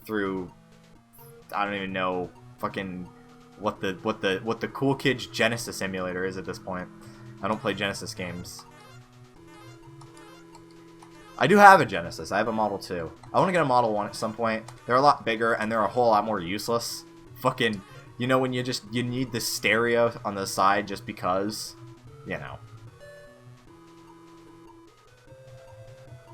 through, I don't even know, fucking what the Cool Kids Genesis emulator is at this point. I don't play Genesis games. I do have a Genesis. I have a Model 2. I want to get a Model 1 at some point. They're a lot bigger, and they're a whole lot more useless. Fucking, you know, when you need the stereo on the side just because, you know.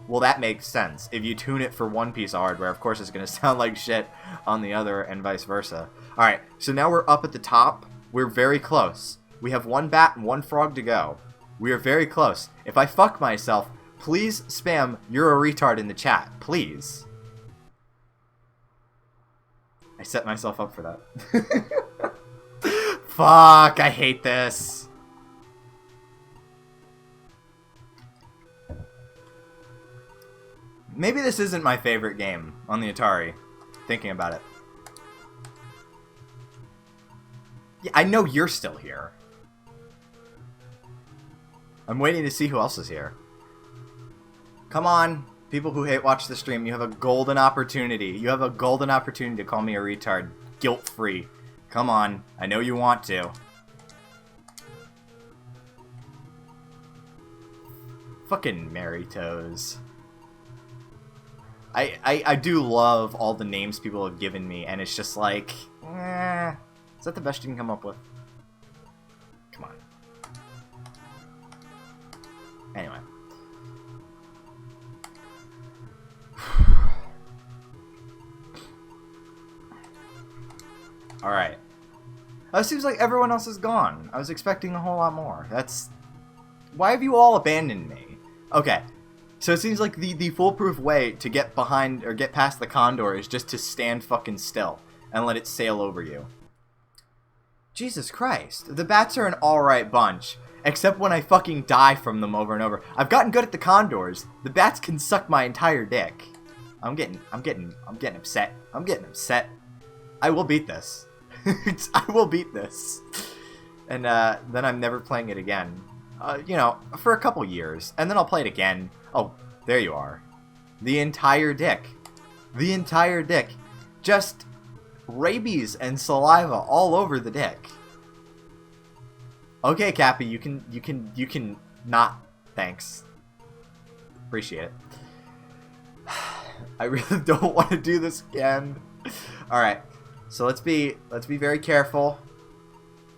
Well, that makes sense. If you tune it for one piece of hardware, of course it's going to sound like shit on the other, and vice versa. Alright, so now we're up at the top. We're very close. We have one bat and one frog to go. We are very close. If I fuck myself, please spam "you're a retard" in the chat. Please. I set myself up for that. Fuck, I hate this. Maybe this isn't my favorite game on the Atari. Thinking about it. Yeah, I know you're still here. I'm waiting to see who else is here. Come on, people who hate watch the stream. You have a golden opportunity. You have a golden opportunity to call me a retard. Guilt-free. Come on. I know you want to. Fucking meanietux. I do love all the names people have given me, and it's just like, is that the best you can come up with? Come on. Anyway. Alright. It seems like everyone else is gone. I was expecting a whole lot more. That's... Why have you all abandoned me? Okay. So it seems like the foolproof way to get behind or get past the condor is just to stand fucking still and let it sail over you. Jesus Christ. The bats are an alright bunch. Except when I fucking die from them over and over. I've gotten good at the condors. The bats can suck my entire dick. I'm getting upset. I'm getting upset. I will beat this. I will beat this. And then I'm never playing it again. You know, for a couple years. And then I'll play it again. Oh, there you are. The entire dick. The entire dick. Just rabies and saliva all over the dick. Okay, Cappy, you can not. Thanks. Appreciate it. I really don't want to do this again. All right. So let's be very careful.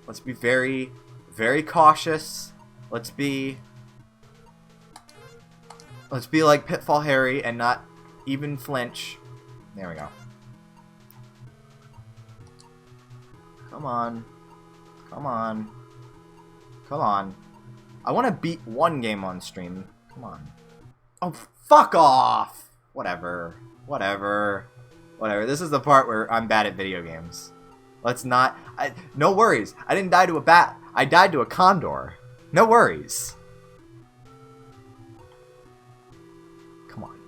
Let's be very, very cautious. Let's be like Pitfall Harry and not even flinch. There we go. Come on. Come on. Come on. I want to beat one game on stream. Come on. Oh, fuck off! Whatever. Whatever. Whatever. This is the part where I'm bad at video games. Let's not... no worries. I didn't die to a bat. I died to a condor. No worries. Come on.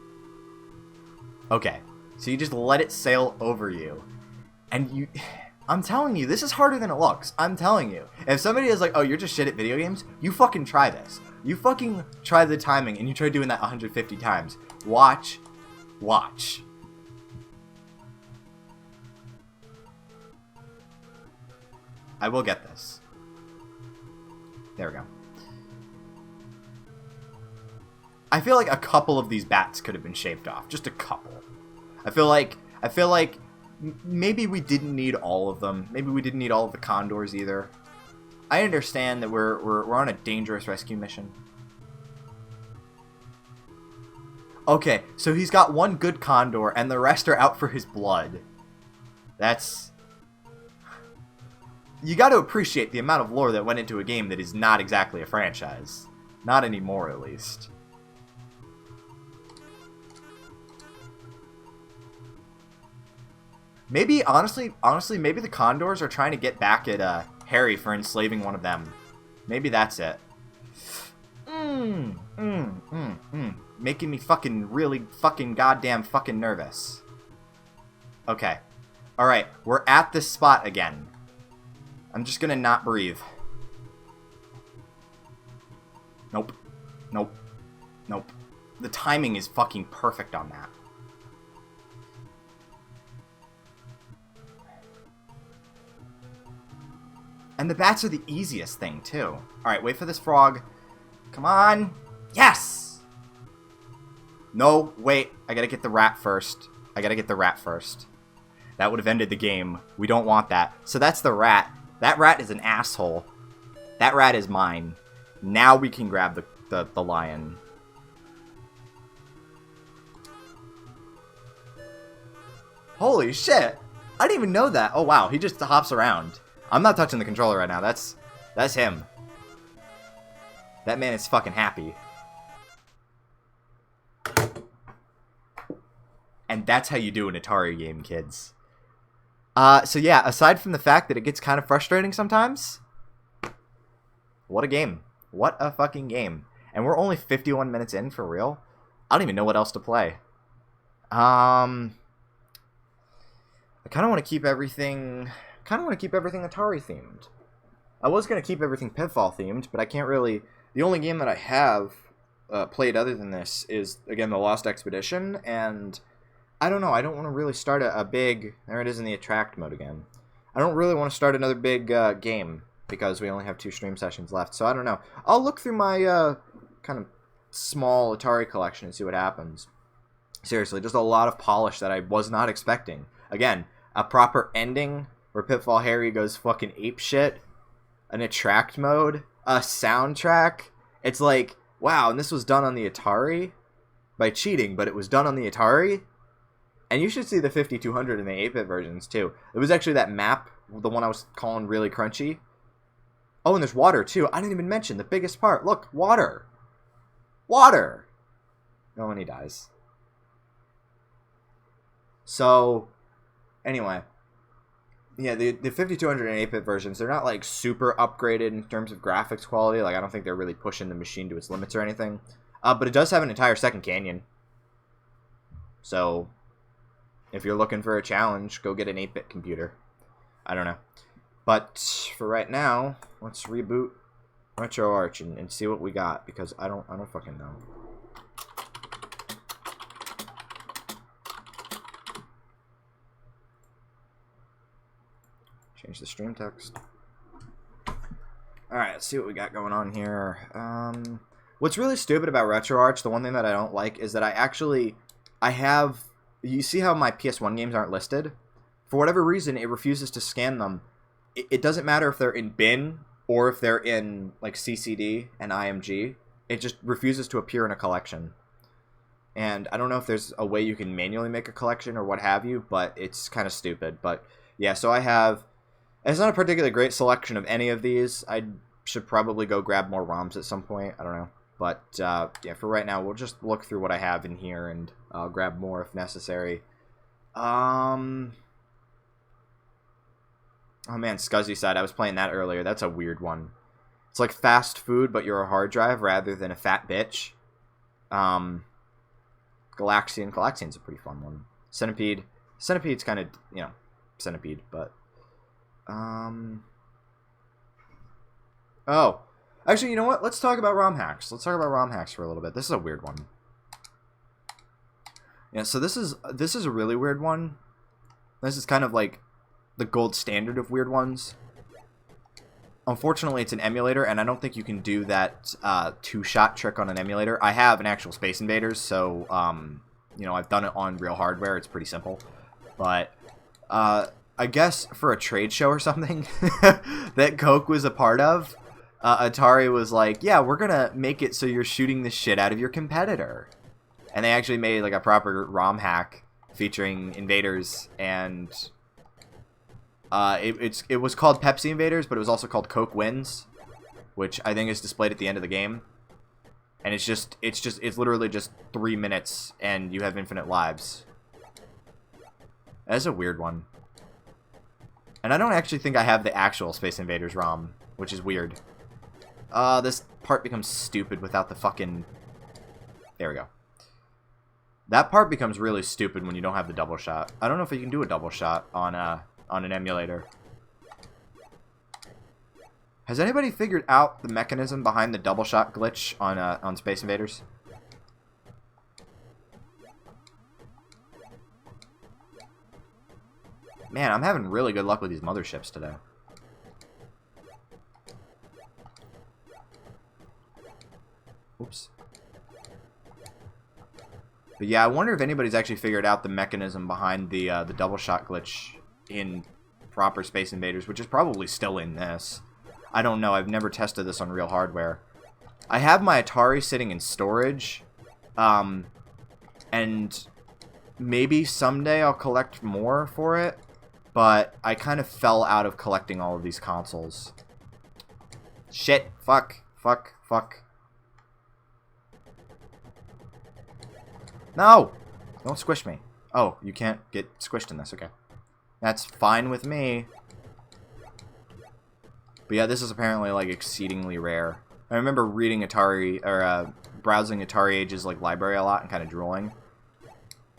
Okay. So you just let it sail over you. And you... I'm telling you, this is harder than it looks. I'm telling you. If somebody is like, oh, you're just shit at video games, you fucking try this. You fucking try the timing, and you try doing that 150 times. Watch. Watch. I will get this. There we go. I feel like a couple of these bats could have been shaved off. Just a couple. I feel like maybe we didn't need all of them. Maybe we didn't need all of the condors either. I understand that we're on a dangerous rescue mission. Okay, so he's got one good condor and the rest are out for his blood. That's... You got to appreciate the amount of lore that went into a game that is not exactly a franchise. Not anymore, at least. Maybe, honestly, maybe the condors are trying to get back at Harry for enslaving one of them. Maybe that's it. Making me fucking really fucking goddamn fucking nervous. Okay. Alright, we're at this spot again. I'm just gonna not breathe. Nope. Nope. Nope. The timing is fucking perfect on that. And the bats are the easiest thing, too. Alright, wait for this frog. Come on. Yes! No, wait. I gotta get the rat first. I gotta get the rat first. That would have ended the game. We don't want that. So that's the rat. That rat is an asshole. That rat is mine. Now we can grab the lion. Holy shit! I didn't even know that. Oh wow, he just hops around. I'm not touching the controller right now. That's him. That man is fucking happy. And that's how you do an Atari game, kids. So yeah, aside from the fact that it gets kind of frustrating sometimes, what a game. What a fucking game. And we're only 51 minutes in, for real. I don't even know what else to play. I kind of want to keep everything Atari themed. I was going to keep everything Pitfall themed, but I can't really... The only game that I have played other than this is, again, The Lost Expedition, and I don't know, I don't want to really start a big... There it is in the attract mode again. I don't really want to start another big game, because we only have 2 stream sessions left, so I don't know. I'll look through my kind of small Atari collection and see what happens. Seriously, just a lot of polish that I was not expecting. Again, a proper ending where Pitfall Harry goes fucking apeshit, an attract mode, a soundtrack. It's like, wow, and this was done on the Atari by cheating, but it was done on the Atari. And you should see the 5200 and the 8-bit versions too. It was actually that map, the one I was calling really crunchy. Oh, and there's water too. I didn't even mention the biggest part. Look, water. Water. Oh, and he dies. So, anyway. Yeah, the 5200 and 8-bit versions, they're not like super upgraded in terms of graphics quality. Like, I don't think they're really pushing the machine to its limits or anything. But it does have an entire second canyon. So, if you're looking for a challenge, go get an 8-bit computer. I don't know. But for right now, let's reboot RetroArch and see what we got, because I don't fucking know. Change the stream text. Alright, let's see what we got going on here. What's really stupid about RetroArch, the one thing that I don't like, is that I have... You see how my PS1 games aren't listed? For whatever reason, it refuses to scan them. It doesn't matter if they're in bin or if they're in like CCD and IMG. It just refuses to appear in a collection. And I don't know if there's a way you can manually make a collection or what have you, but it's kind of stupid. But yeah, so I have... It's not a particularly great selection of any of these. I should probably go grab more ROMs at some point. I don't know. But yeah, for right now, we'll just look through what I have in here and I'll grab more if necessary. Oh man, Scuzzy Side. I was playing that earlier. That's a weird one. It's like fast food, but you're a hard drive rather than a fat bitch. Galaxian. Galaxian's a pretty fun one. Centipede. Centipede's kind of, you know, Centipede, but... Oh. Actually, you know what? Let's talk about ROM hacks. Let's talk about ROM hacks for a little bit. This is a weird one. Yeah, so this is a really weird one. This is kind of like the gold standard of weird ones. Unfortunately, it's an emulator, and I don't think you can do that two-shot trick on an emulator. I have an actual Space Invaders, so, you know, I've done it on real hardware. It's pretty simple. But, I guess for a trade show or something that Coke was a part of, Atari was like, yeah, we're going to make it so you're shooting the shit out of your competitor. And they actually made, like, a proper ROM hack featuring Invaders, and... It was called Pepsi Invaders, but it was also called Coke Wins, which I think is displayed at the end of the game. And it's literally just 3 minutes, and you have infinite lives. That's a weird one. And I don't actually think I have the actual Space Invaders ROM, which is weird. This part becomes stupid without the fucking... There we go. That part becomes really stupid when you don't have the double shot. I don't know if you can do a double shot on an emulator. Has anybody figured out the mechanism behind the double shot glitch on Space Invaders? Man, I'm having really good luck with these motherships today. Oops. But yeah, I wonder if anybody's actually figured out the mechanism behind the double shot glitch in proper Space Invaders, which is probably still in this. I don't know. I've never tested this on real hardware. I have my Atari sitting in storage, and maybe someday I'll collect more for it, but I kind of fell out of collecting all of these consoles. Shit. Fuck. Fuck. Fuck. No! Don't squish me. Oh, you can't get squished in this. Okay. That's fine with me. But yeah, this is apparently, like, exceedingly rare. I remember reading Atari, or, browsing Atari Age's, like, library a lot and kind of drooling.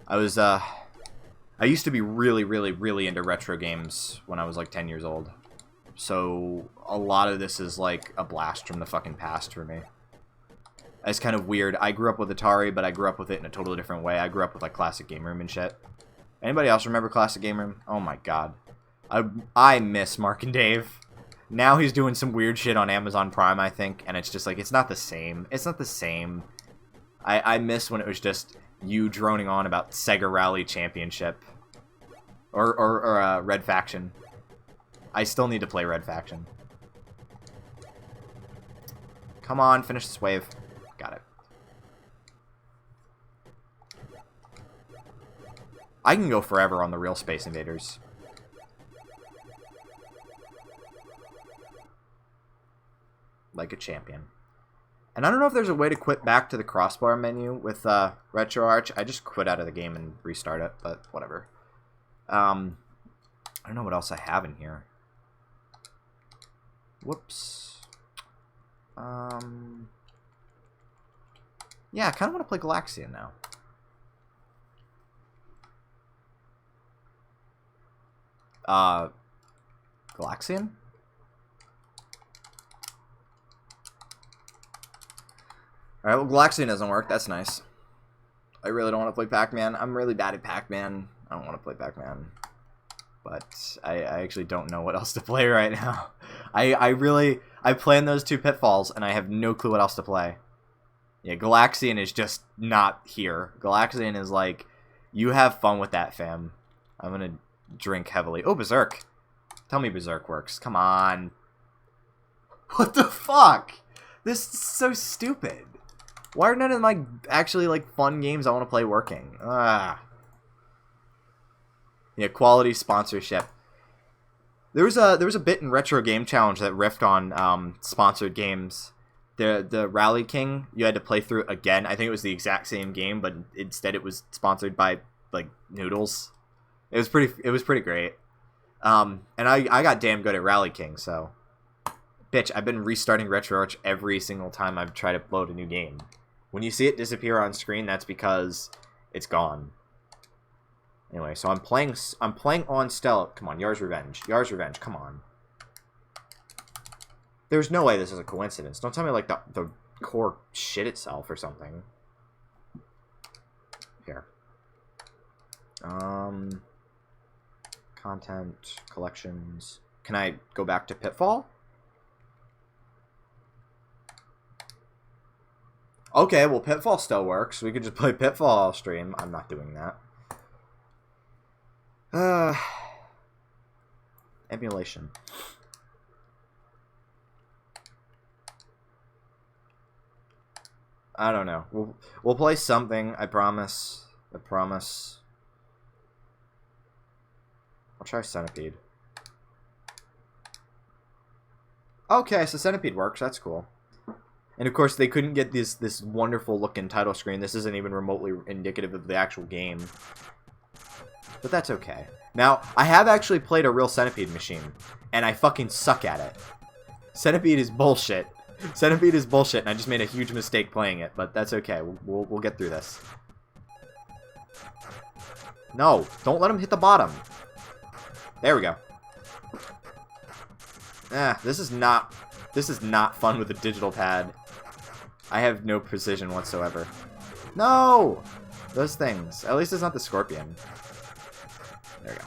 I used to be really, really, really into retro games when I was, like, 10 years old. So, a lot of this is, like, a blast from the fucking past for me. It's kind of weird. I grew up with Atari, but I grew up with it in a totally different way. I grew up with, like, Classic Game Room and shit. Anybody else remember Classic Game Room? Oh my god. I miss Mark and Dave. Now he's doing some weird shit on Amazon Prime, I think, and it's just like, it's not the same. It's not the same. I miss when it was just you droning on about Sega Rally Championship. Or Red Faction. I still need to play Red Faction. Come on, finish this wave. Got it. I can go forever on the real Space Invaders. Like a champion. And I don't know if there's a way to quit back to the crossbar menu with RetroArch. I just quit out of the game and restart it, but whatever. I don't know what else I have in here. Whoops. Yeah, I kind of want to play Galaxian now. Galaxian? Alright, well, Galaxian doesn't work. That's nice. I really don't want to play Pac-Man. I'm really bad at Pac-Man. I don't want to play Pac-Man. But I actually don't know what else to play right now. I planned those two Pitfalls, and I have no clue what else to play. Yeah, Galaxian is just not here. Galaxian is like, you have fun with that, fam. I'm gonna drink heavily. Oh, Berserk. Tell me Berserk works. Come on. What the fuck? This is so stupid. Why are none of my actually, like, fun games I want to play working? Ah. Yeah, quality sponsorship. There was a bit in Retro Game Challenge that riffed on sponsored games. The Rally King, you had to play through it again. I think it was the exact same game, but instead it was sponsored by, like, noodles. It was pretty great. And I got damn good at Rally King, so bitch, I've been restarting RetroArch every single time I've tried to load a new game. When you see it disappear on screen, that's because it's gone. Anyway, so I'm playing on Stealth. Come on, Yar's Revenge. Yar's Revenge, come on. There's no way this is a coincidence. Don't tell me, like, the core shit itself or something. Here. Content, collections. Can I go back to Pitfall? Okay, well, Pitfall still works. We could just play Pitfall off stream. I'm not doing that. Emulation. I don't know. We'll play something. I promise. I promise. I'll try Centipede. Okay, so Centipede works. That's cool. And of course, they couldn't get this wonderful looking title screen. This isn't even remotely indicative of the actual game. But that's okay. Now, I have actually played a real Centipede machine, and I fucking suck at it. Centipede is bullshit. Centipede is bullshit, and I just made a huge mistake playing it, but that's okay. We'll get through this. No, don't let him hit the bottom. There we go. This is not fun with a digital pad. I have no precision whatsoever. No! Those things. At least it's not the scorpion. There we go.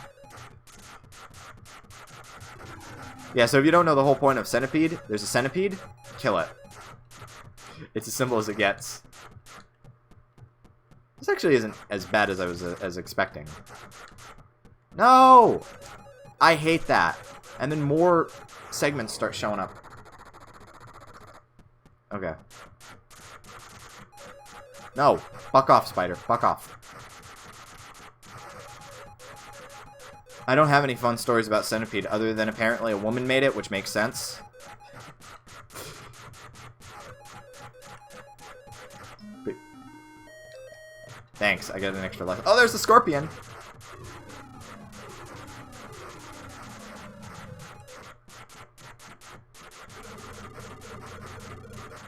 Yeah, so if you don't know the whole point of Centipede, there's a centipede, kill it. It's as simple as it gets. This actually isn't as bad as I was expecting. No! I hate that. And then more segments start showing up. Okay. No. Fuck off, spider. Fuck off. I don't have any fun stories about Centipede other than apparently a woman made it, which makes sense. Thanks, I get an extra life. Oh, there's the scorpion!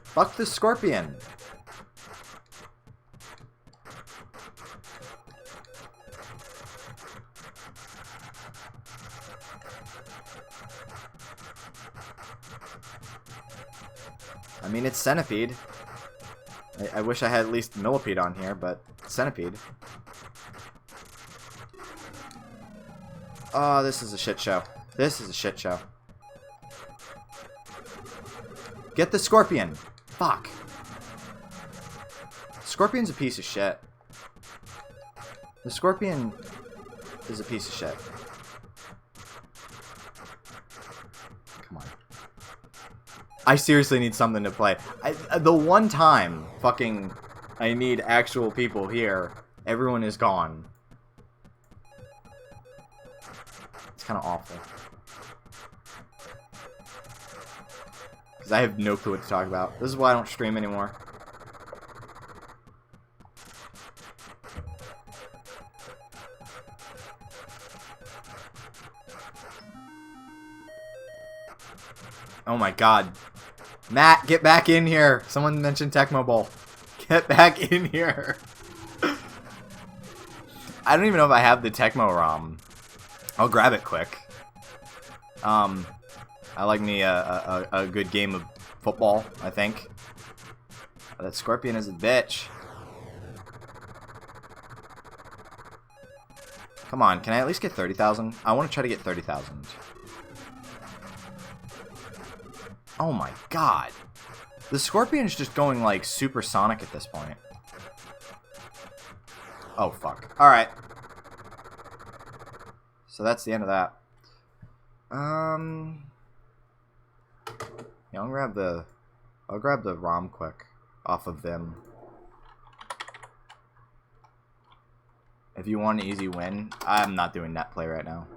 Fuck the scorpion! I mean, it's Centipede. I wish I had at least Millipede on here, but Centipede. Oh, this is a shit show. This is a shit show. Get the scorpion! Fuck. Scorpion's a piece of shit. The scorpion is a piece of shit. Come on. I seriously need something to play. The one time fucking I need actual people here, everyone is gone. It's kind of awful. Because I have no clue what to talk about. This is why I don't stream anymore. Oh my god. Matt, get back in here. Someone mentioned Tecmo Bowl. Get back in here. I don't even know if I have the Tecmo ROM. I'll grab it quick. I like me a good game of football, I think. Oh, that scorpion is a bitch. Come on, can I at least get 30,000? I want to try to get 30,000. Oh my god. The scorpion is just going like supersonic at this point. Oh fuck. Alright. So that's the end of that. Yeah, I'll grab the ROM quick off of them. If you want an easy win, I'm not doing net play right now.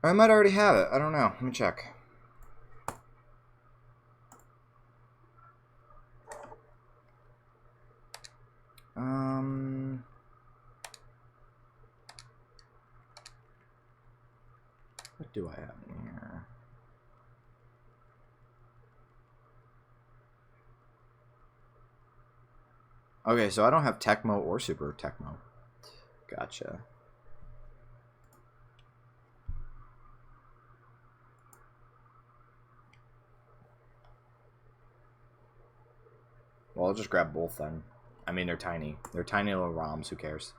I might already have it. I don't know. Let me check. What do I have in here? Okay, so I don't have Tecmo or Super Tecmo. Gotcha. Well, I'll just grab both then. I mean, they're tiny. They're tiny little ROMs. Who cares?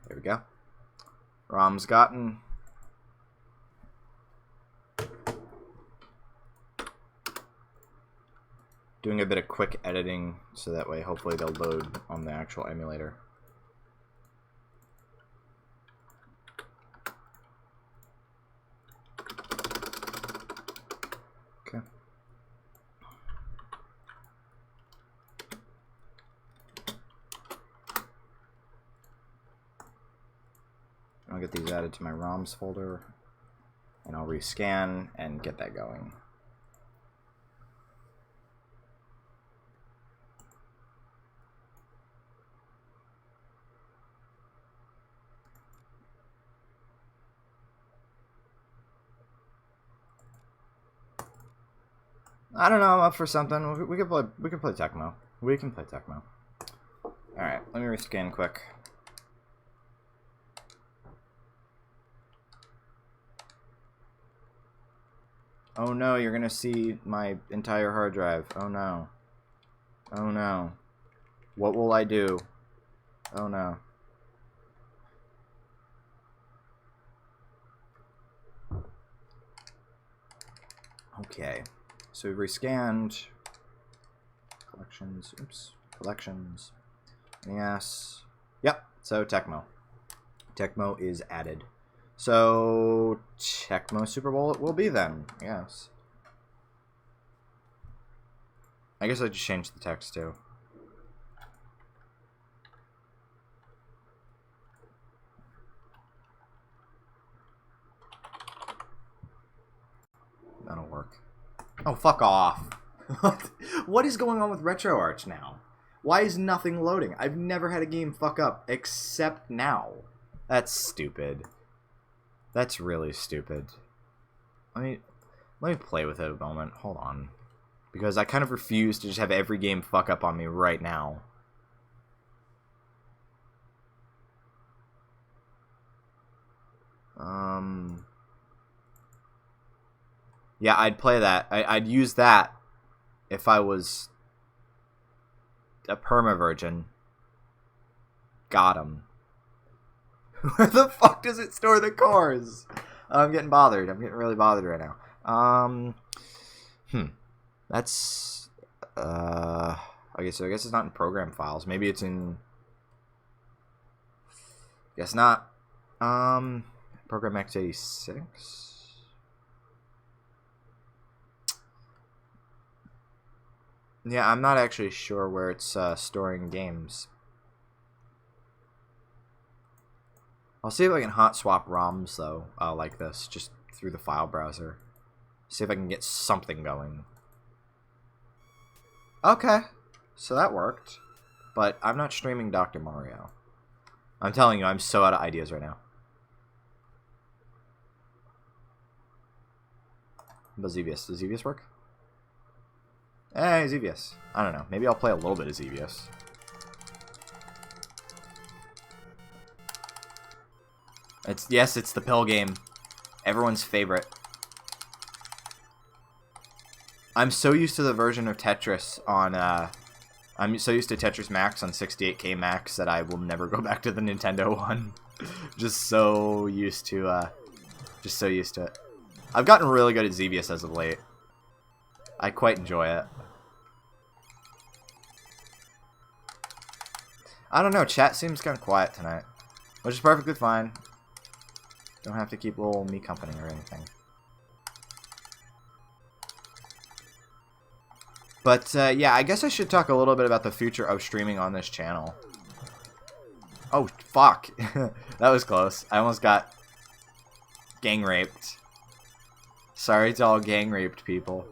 There we go. ROM's gotten. Doing a bit of quick editing so that way hopefully they'll load on the actual emulator. Okay. I'll get these added to my ROMs folder, and I'll rescan and get that going. I don't know, I'm up for something. We can play Tecmo. We can play Tecmo. Alright, let me rescan quick. Oh no, you're gonna see my entire hard drive. Oh no. Oh no. What will I do? Oh no. Okay. So we've rescanned collections. Oops. Collections. Yes. Yep. So Tecmo. Tecmo is added. So Tecmo Super Bowl it will be then. Yes. I guess I just changed the text too. Oh, fuck off. What is going on with RetroArch now? Why is nothing loading? I've never had a game fuck up except now. That's stupid. That's really stupid. Let me play with it a moment. Hold on. Because I kind of refuse to just have every game fuck up on me right now. Yeah, I'd play that. I'd use that if I was a perma-virgin. Got him. Where the fuck does it store the cores? I'm getting bothered. I'm getting really bothered right now. That's I guess it's not in program files. Maybe it's in. Guess not. Program x86. Yeah, I'm not actually sure where it's storing games. I'll see if I can hot swap ROMs though, like this, just through the file browser. See if I can get something going. Okay, so that worked. But I'm not streaming Dr. Mario. I'm telling you, I'm so out of ideas right now. But Xevious. Does Xevious work? Hey, Xevious. I don't know. Maybe I'll play a little bit of Xevious. Yes, it's the pill game. Everyone's favorite. I'm so used to the version of Tetris on, I'm so used to Tetris Max on 68K Max that I will never go back to the Nintendo one. Just so used to it. I've gotten really good at Xevious as of late. I quite enjoy it. I don't know, chat seems kind of quiet tonight. Which is perfectly fine. Don't have to keep little me company or anything. But, yeah, I guess I should talk a little bit about the future of streaming on this channel. Oh, fuck. That was close. I almost got gang raped. Sorry to all gang raped people.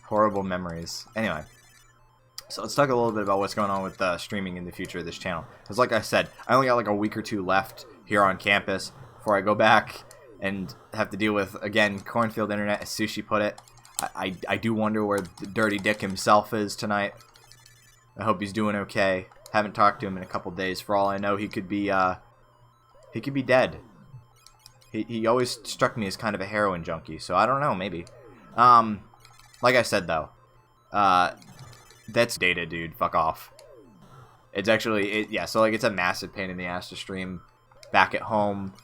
Horrible memories. Anyway. So let's talk a little bit about what's going on with streaming in the future of this channel. Because like I said, I only got like a week or two left here on campus before I go back and have to deal with, again, cornfield internet, as Sushi put it. I do wonder where the dirty dick himself is tonight. I hope he's doing okay. Haven't talked to him in a couple days. For all I know, he could be dead. He always struck me as kind of a heroin junkie, so I don't know, maybe. Like I said though, that's data, dude. Fuck off. It's actually, yeah, so like it's a massive pain in the ass to stream back at home,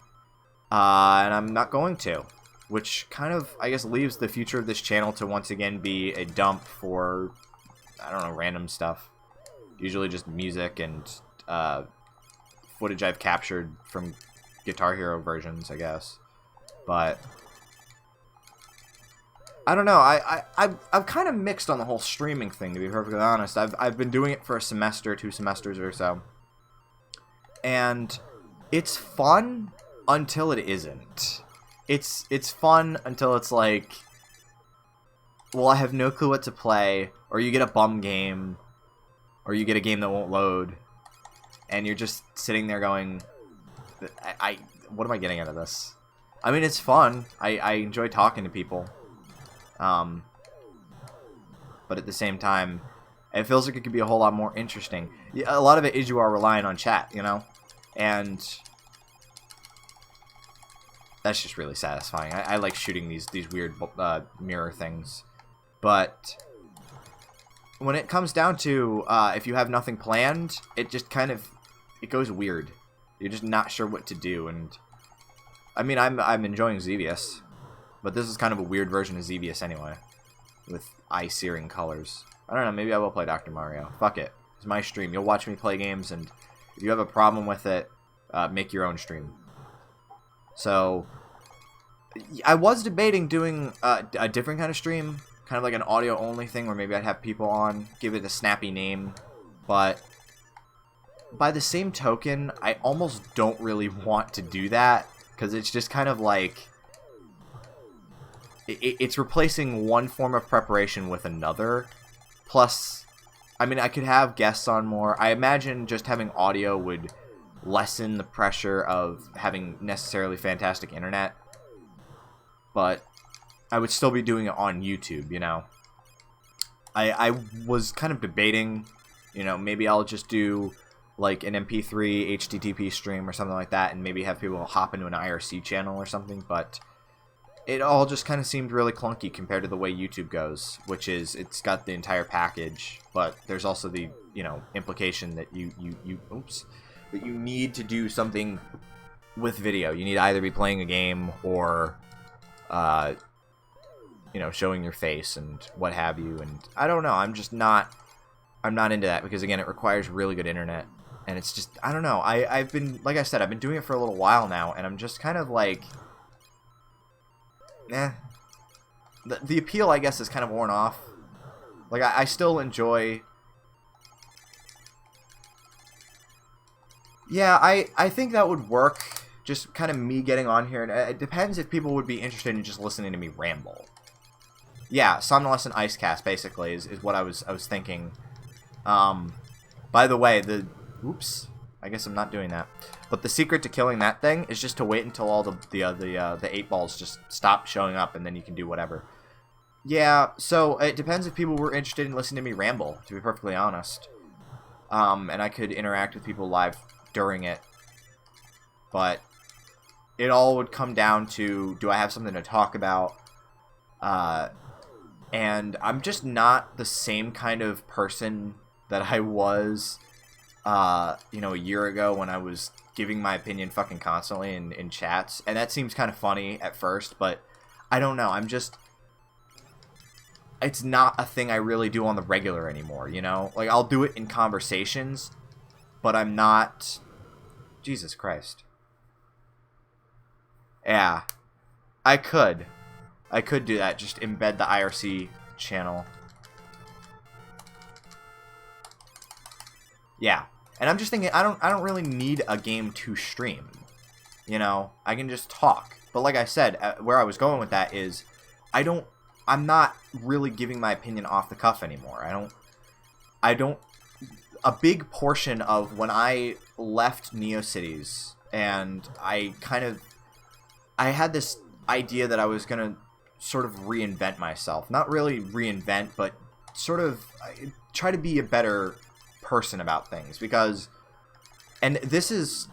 and I'm not going to. Which kind of, I guess, leaves the future of this channel to once again be a dump for, I don't know, random stuff. Usually just music and footage I've captured from Guitar Hero versions, I guess. But I don't know. I'm kind of mixed on the whole streaming thing, to be perfectly honest. I've been doing it for a semester, 2 semesters or so. And it's fun until it isn't. It's fun until it's like, well, I have no clue what to play, or you get a bum game, or you get a game that won't load, and you're just sitting there going, what am I getting out of this? I mean, it's fun. I enjoy talking to people. But at the same time, it feels like it could be a whole lot more interesting. A lot of it is you are relying on chat, you know? And that's just really satisfying. I like shooting these weird mirror things. But when it comes down to if you have nothing planned, it just kind of, it goes weird. You're just not sure what to do. And I mean, I'm enjoying Xevious, but this is kind of a weird version of Xevious anyway, with eye-searing colors. I don't know, maybe I will play Dr. Mario. Fuck it. It's my stream. You'll watch me play games, and if you have a problem with it, make your own stream. So, I was debating doing a different kind of stream, kind of like an audio-only thing, where maybe I'd have people on, give it a snappy name, but by the same token, I almost don't really want to do that, because it's just kind of like, it's replacing one form of preparation with another. Plus, I mean, I could have guests on more. I imagine just having audio would lessen the pressure of having necessarily fantastic internet. But I would still be doing it on YouTube, you know. I was kind of debating, you know, maybe I'll just do like an MP3 HTTP stream or something like that, and maybe have people hop into an IRC channel or something, but it all just kind of seemed really clunky compared to the way YouTube goes, which is it's got the entire package, but there's also the, you know, implication that you that you need to do something with video. You need to either be playing a game or you know, showing your face and what have you, and I don't know, I'm not into that, because again, it requires really good internet, and it's just, I don't know, I've been, like I said, I've been doing it for a little while now, and I'm just kind of like, the appeal, I guess, is kind of worn off. Like, I still enjoy... Yeah, I think that would work, just kind of me getting on here, and it depends if people would be interested in just listening to me ramble. Yeah, Somnolescent Icecast, basically, is what I was thinking. By the way, oops, I guess I'm not doing that. But the secret to killing that thing is just to wait until all the 8 balls just stop showing up, and then you can do whatever. Yeah, so it depends if people were interested in listening to me ramble, to be perfectly honest. And I could interact with people live during it. But it all would come down to, do I have something to talk about? And I'm just not the same kind of person that I was, you know, a year ago when I was giving my opinion fucking constantly in chats. And that seems kind of funny at first, but I don't know. I'm just... It's not a thing I really do on the regular anymore, you know? Like, I'll do it in conversations, but I'm not... Jesus Christ. Yeah. I could do that. Just embed the IRC channel. Yeah. And I'm just thinking, I don't really need a game to stream. You know? I can just talk. But like I said, where I was going with that is, I'm not really giving my opinion off the cuff anymore. I don't... A big portion of when I left NeoCities, and I had this idea that I was going to sort of reinvent myself. Not really reinvent, but sort of try to be a better person about things. Because, and this is...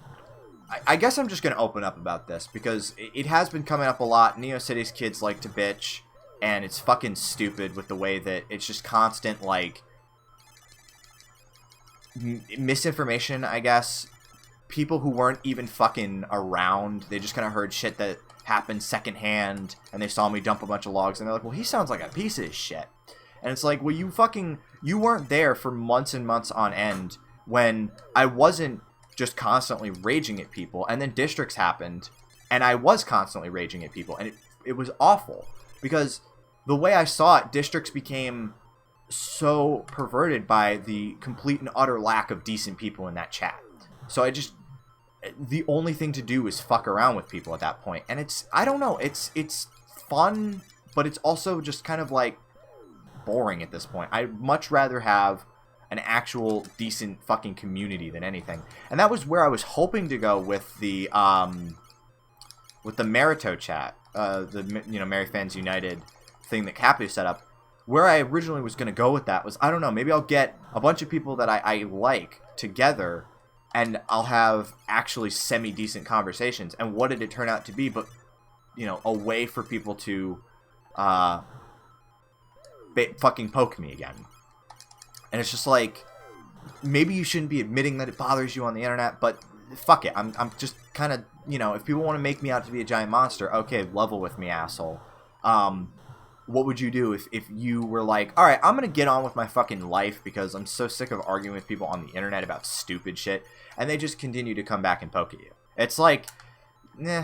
I guess I'm just going to open up about this, because it has been coming up a lot. NeoCities kids like to bitch, and it's fucking stupid with the way that it's just constant, like, misinformation, I guess. People who weren't even fucking around, they just kind of heard shit that happened secondhand, and they saw me dump a bunch of logs, and they're like, well, he sounds like a piece of shit. And it's like, well, you weren't there for months and months on end when I wasn't just constantly raging at people, and then districts happened, and I was constantly raging at people, and it was awful, because the way I saw it, districts became so perverted by the complete and utter lack of decent people in that chat. So the only thing to do is fuck around with people at that point. And I don't know, it's fun, but it's also just kind of like boring at this point. I'd much rather have an actual decent fucking community than anything. And that was where I was hoping to go with the Merito chat, the Mary Fans United thing that Capu set up. Where I originally was going to go with that was, I don't know, maybe I'll get a bunch of people that I like together, and I'll have actually semi-decent conversations. And what did it turn out to be but, you know, a way for people to fucking poke me again. And it's just like, maybe you shouldn't be admitting that it bothers you on the internet, but fuck it. I'm just kind of, you know, if people want to make me out to be a giant monster, okay, level with me, asshole. What would you do if you were like, alright, I'm going to get on with my fucking life because I'm so sick of arguing with people on the internet about stupid shit, and they just continue to come back and poke at you. It's like, I'm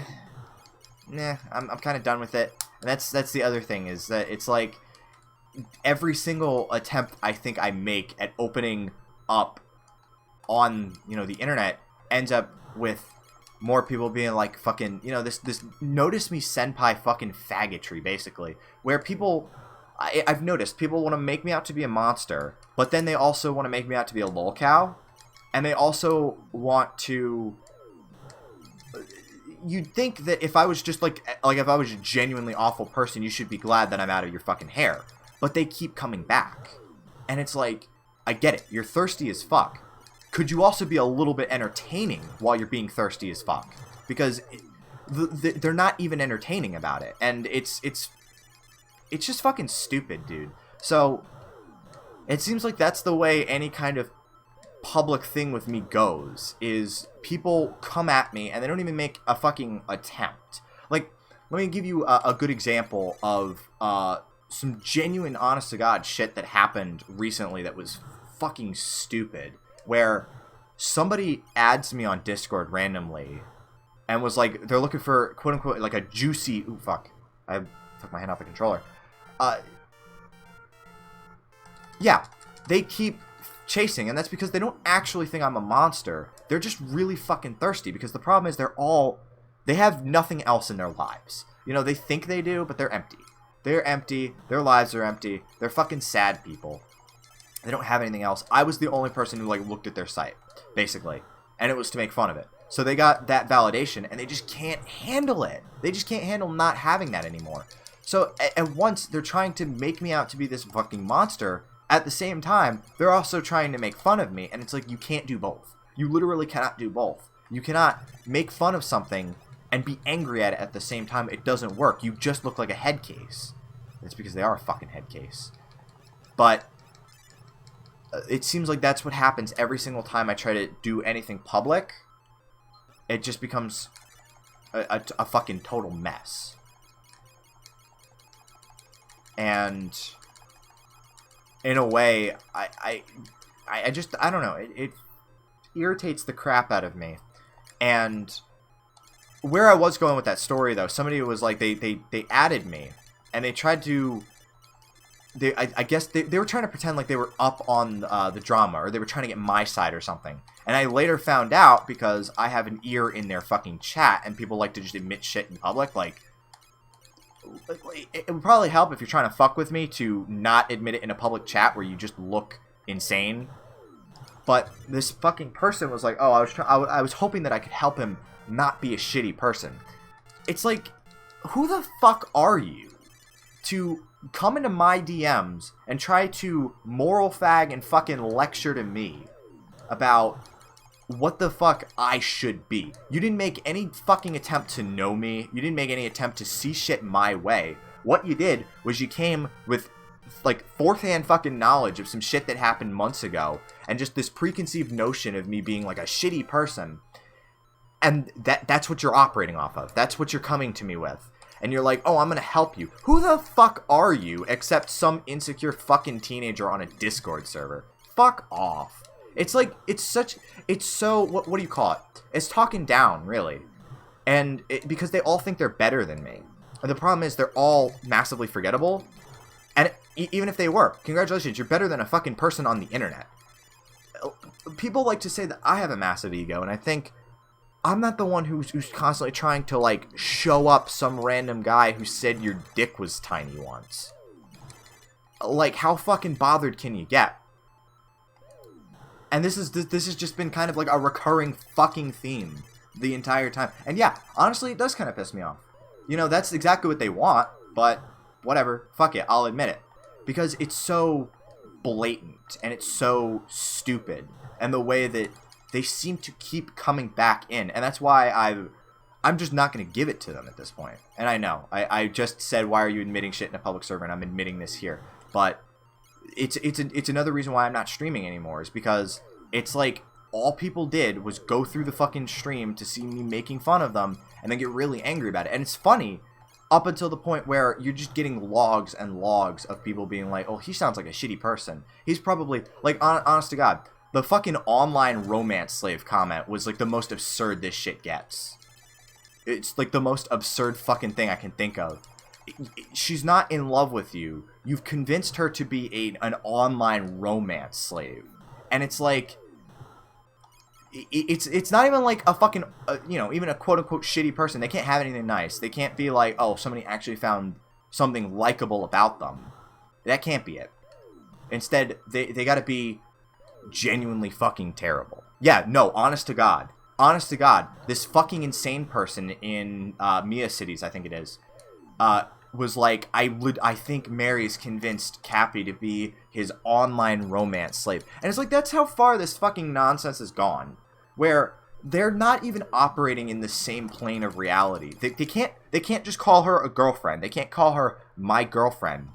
kind of done with it. And that's the other thing, is that it's like, every single attempt I think I make at opening up on, you know, the internet ends up with more people being like fucking, you know, this notice me senpai fucking faggotry, basically, where people, I've noticed people want to make me out to be a monster, but then they also want to make me out to be a lolcow, and they also want to, you'd think that if I was just like if I was a genuinely awful person, you should be glad that I'm out of your fucking hair, but they keep coming back, and it's like, I get it, you're thirsty as fuck. Could you also be a little bit entertaining while you're being thirsty as fuck? Because they're not even entertaining about it, and it's just fucking stupid, dude. So it seems like that's the way any kind of public thing with me goes, is people come at me and they don't even make a fucking attempt. Like, let me give you a good example of some genuine, honest to God shit that happened recently that was fucking stupid. Where somebody adds me on Discord randomly and was like, they're looking for, quote unquote, like a juicy, ooh, fuck, I took my hand off the controller. Yeah, they keep chasing, and that's because they don't actually think I'm a monster. They're just really fucking thirsty, because the problem is they have nothing else in their lives. You know, they think they do, but they're empty. They're empty, their lives are empty, they're fucking sad people. They don't have anything else. I was the only person who, like, looked at their site, basically. And it was to make fun of it. So they got that validation, and they just can't handle it. They just can't handle not having that anymore. So, at once, they're trying to make me out to be this fucking monster. At the same time, they're also trying to make fun of me. And it's like, you can't do both. You literally cannot do both. You cannot make fun of something and be angry at it at the same time. It doesn't work. You just look like a head case. It's because they are a fucking head case. But it seems like that's what happens every single time I try to do anything public. It just becomes a fucking total mess. And in a way, I don't know. It irritates the crap out of me. And where I was going with that story, though, somebody was like, they added me, and they tried to, I guess they were trying to pretend like they were up on the drama, or they were trying to get my side or something. And I later found out, because I have an ear in their fucking chat, and people like to just admit shit in public, like it would probably help if you're trying to fuck with me to not admit it in a public chat where you just look insane. But this fucking person was like, oh, I was hoping that I could help him not be a shitty person. It's like, who the fuck are you to come into my DMs and try to moral fag and fucking lecture to me about what the fuck I should be? You didn't make any fucking attempt to know me. You didn't make any attempt to see shit my way. What you did was you came with, like, fourth-hand fucking knowledge of some shit that happened months ago, and just this preconceived notion of me being, like, a shitty person. And that's what you're operating off of. That's what you're coming to me with. And you're like, oh, I'm gonna help you. Who the fuck are you except some insecure fucking teenager on a Discord server? Fuck off. It's like, it's so, what do you call it? It's talking down, really. And because they all think they're better than me. And the problem is they're all massively forgettable. And even if they were, congratulations, you're better than a fucking person on the internet. People like to say that I have a massive ego, and I think I'm not the one who's constantly trying to, like, show up some random guy who said your dick was tiny once. Like, how fucking bothered can you get? And this has just been kind of like a recurring fucking theme the entire time. And yeah, honestly, it does kind of piss me off. You know, that's exactly what they want, but whatever. Fuck it, I'll admit it. Because it's so blatant, and it's so stupid. And the way that they seem to keep coming back in. And that's why I'm just not going to give it to them at this point. And I know. I just said, why are you admitting shit in a public server? And I'm admitting this here. But it's another reason why I'm not streaming anymore, is because it's like all people did was go through the fucking stream to see me making fun of them and then get really angry about it. And it's funny up until the point where you're just getting logs and logs of people being like, oh, he sounds like a shitty person. He's probably, like, honest to God, the fucking online romance slave comment was like the most absurd this shit gets. It's like the most absurd fucking thing I can think of. She's not in love with you. You've convinced her to be an online romance slave. And it's like, it's not even like a fucking, even a quote-unquote shitty person. They can't have anything nice. They can't be like, oh, somebody actually found something likable about them. That can't be it. Instead, they gotta be genuinely fucking terrible. Yeah, no, honest to God, this fucking insane person in Mia Cities, I think it is, was like, I think Mary's convinced Cappy to be his online romance slave. And it's like, that's how far this fucking nonsense has gone. Where they're not even operating in the same plane of reality. They can't just call her a girlfriend. They can't call her my girlfriend.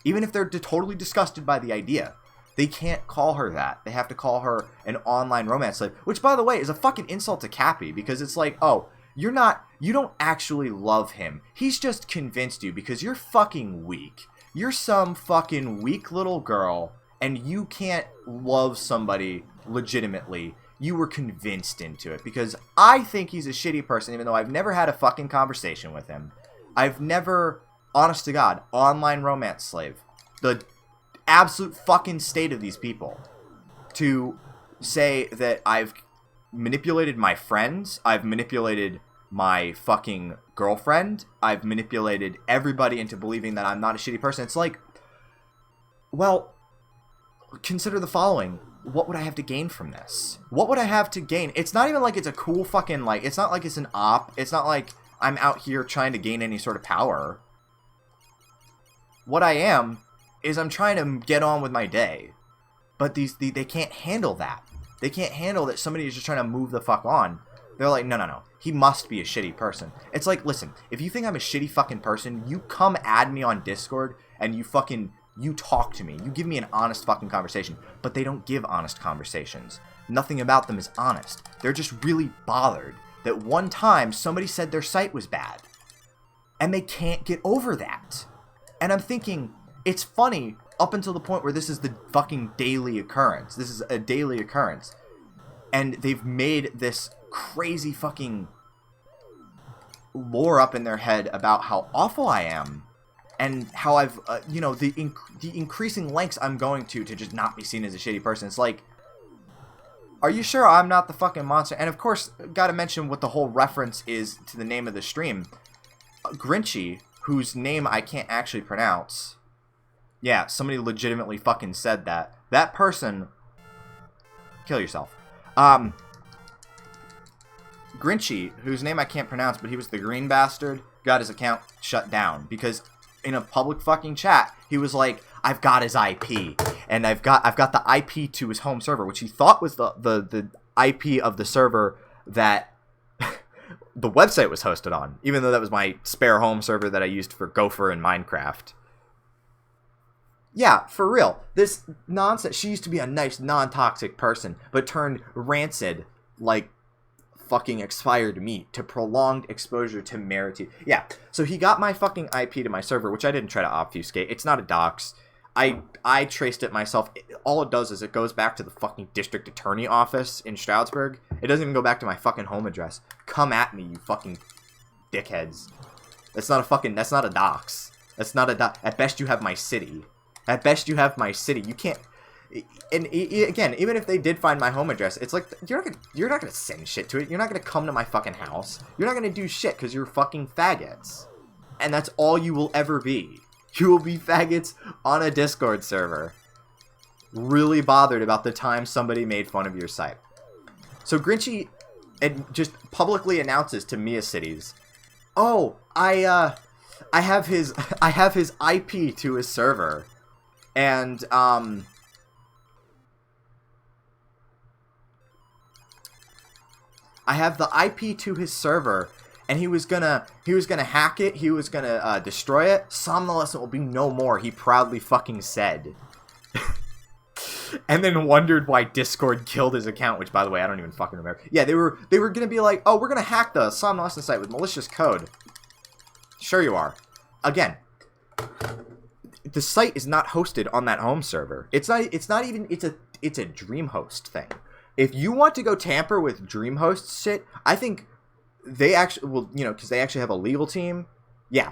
Even if they're totally disgusted by the idea. They can't call her that. They have to call her an online romance slave. Which, by the way, is a fucking insult to Cappy. Because it's like, oh, you don't actually love him. He's just convinced you because you're fucking weak. You're some fucking weak little girl. And you can't love somebody legitimately. You were convinced into it. Because I think he's a shitty person, even though I've never had a fucking conversation with him. I've never, honest to God, online romance slave. The absolute fucking state of these people. To say that I've manipulated my friends. I've manipulated my fucking girlfriend. I've manipulated everybody into believing that I'm not a shitty person. It's like, well, consider the following. What would I have to gain from this? What would I have to gain? It's not even like it's a cool fucking, like, it's not like it's an op. It's not like I'm out here trying to gain any sort of power. What I am is I'm trying to get on with my day. But they can't handle that. They can't handle that somebody is just trying to move the fuck on. They're like, no. He must be a shitty person. It's like, listen, if you think I'm a shitty fucking person, you come add me on Discord and you talk to me. You give me an honest fucking conversation. But they don't give honest conversations. Nothing about them is honest. They're just really bothered that one time somebody said their site was bad. And they can't get over that. And I'm thinking, it's funny up until the point where this is the fucking daily occurrence. This is a daily occurrence. And they've made this crazy fucking lore up in their head about how awful I am. And how I've, the increasing lengths I'm going to just not be seen as a shitty person. It's like, are you sure I'm not the fucking monster? And of course, gotta mention what the whole reference is to the name of the stream. Grinchie, whose name I can't actually pronounce. Yeah, somebody legitimately fucking said that. That person, kill yourself. Grinchie, whose name I can't pronounce, but he was the green bastard, got his account shut down because in a public fucking chat, he was like, I've got his IP, and I've got the IP to his home server, which he thought was the IP of the server that the website was hosted on, even though that was my spare home server that I used for Gopher and Minecraft. Yeah, for real. This nonsense. She used to be a nice, non-toxic person, but turned rancid like fucking expired meat to prolonged exposure to temerity. Yeah, so he got my fucking IP to my server, which I didn't try to obfuscate. It's not a dox. I traced it myself. All it does is it goes back to the fucking district attorney office in Stroudsburg. It doesn't even go back to my fucking home address. Come at me, you fucking dickheads. That's not a dox. That's not a dox. At best you have my city. At best you have my city. You can't. And again, even if they did find my home address, it's like you're not gonna send shit to it. You're not gonna come to my fucking house. You're not gonna do shit because you're fucking faggots, and that's all you will ever be. You will be faggots on a Discord server, really bothered about the time somebody made fun of your site. So Grinchie just publicly announces to Mia Cities, "Oh, I have his IP to his server." And I have the IP to his server, and he was gonna hack it. He was gonna destroy it. Somnolescent will be no more. He proudly fucking said, and then wondered why Discord killed his account. Which, by the way, I don't even fucking remember. Yeah, they were gonna be like, oh, we're gonna hack the Somnolescent site with malicious code. Sure you are. Again. The site is not hosted on that home server. It's a DreamHost thing. If you want to go tamper with DreamHost shit, I think they actually will, because they actually have a legal team. Yeah.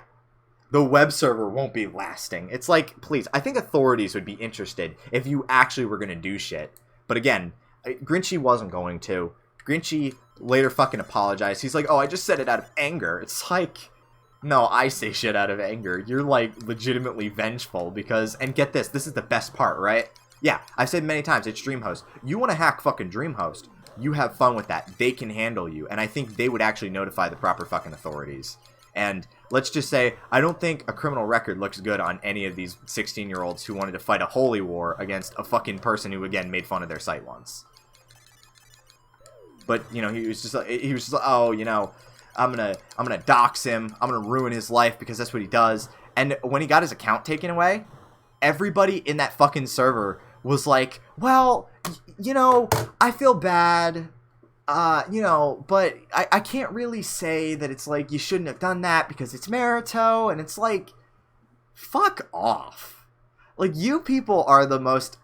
The web server won't be lasting. It's like, please, I think authorities would be interested if you actually were going to do shit. But again, Grinchie wasn't going to. Grinchie later fucking apologized. He's like, oh, I just said it out of anger. It's like, no, I say shit out of anger. You're, like, legitimately vengeful because, and get this is the best part, right? Yeah, I've said many times, it's DreamHost. You want to hack fucking DreamHost, you have fun with that. They can handle you, and I think they would actually notify the proper fucking authorities. And let's just say, I don't think a criminal record looks good on any of these 16-year-olds who wanted to fight a holy war against a fucking person who, again, made fun of their site once. But, you know, he was just like, oh, you know, I'm gonna dox him. I'm gonna ruin his life because that's what he does. And when he got his account taken away, everybody in that fucking server was like, well, you know, I feel bad. You know, but I can't really say that it's like you shouldn't have done that because it's Marito, and it's like, fuck off. Like, you people are the most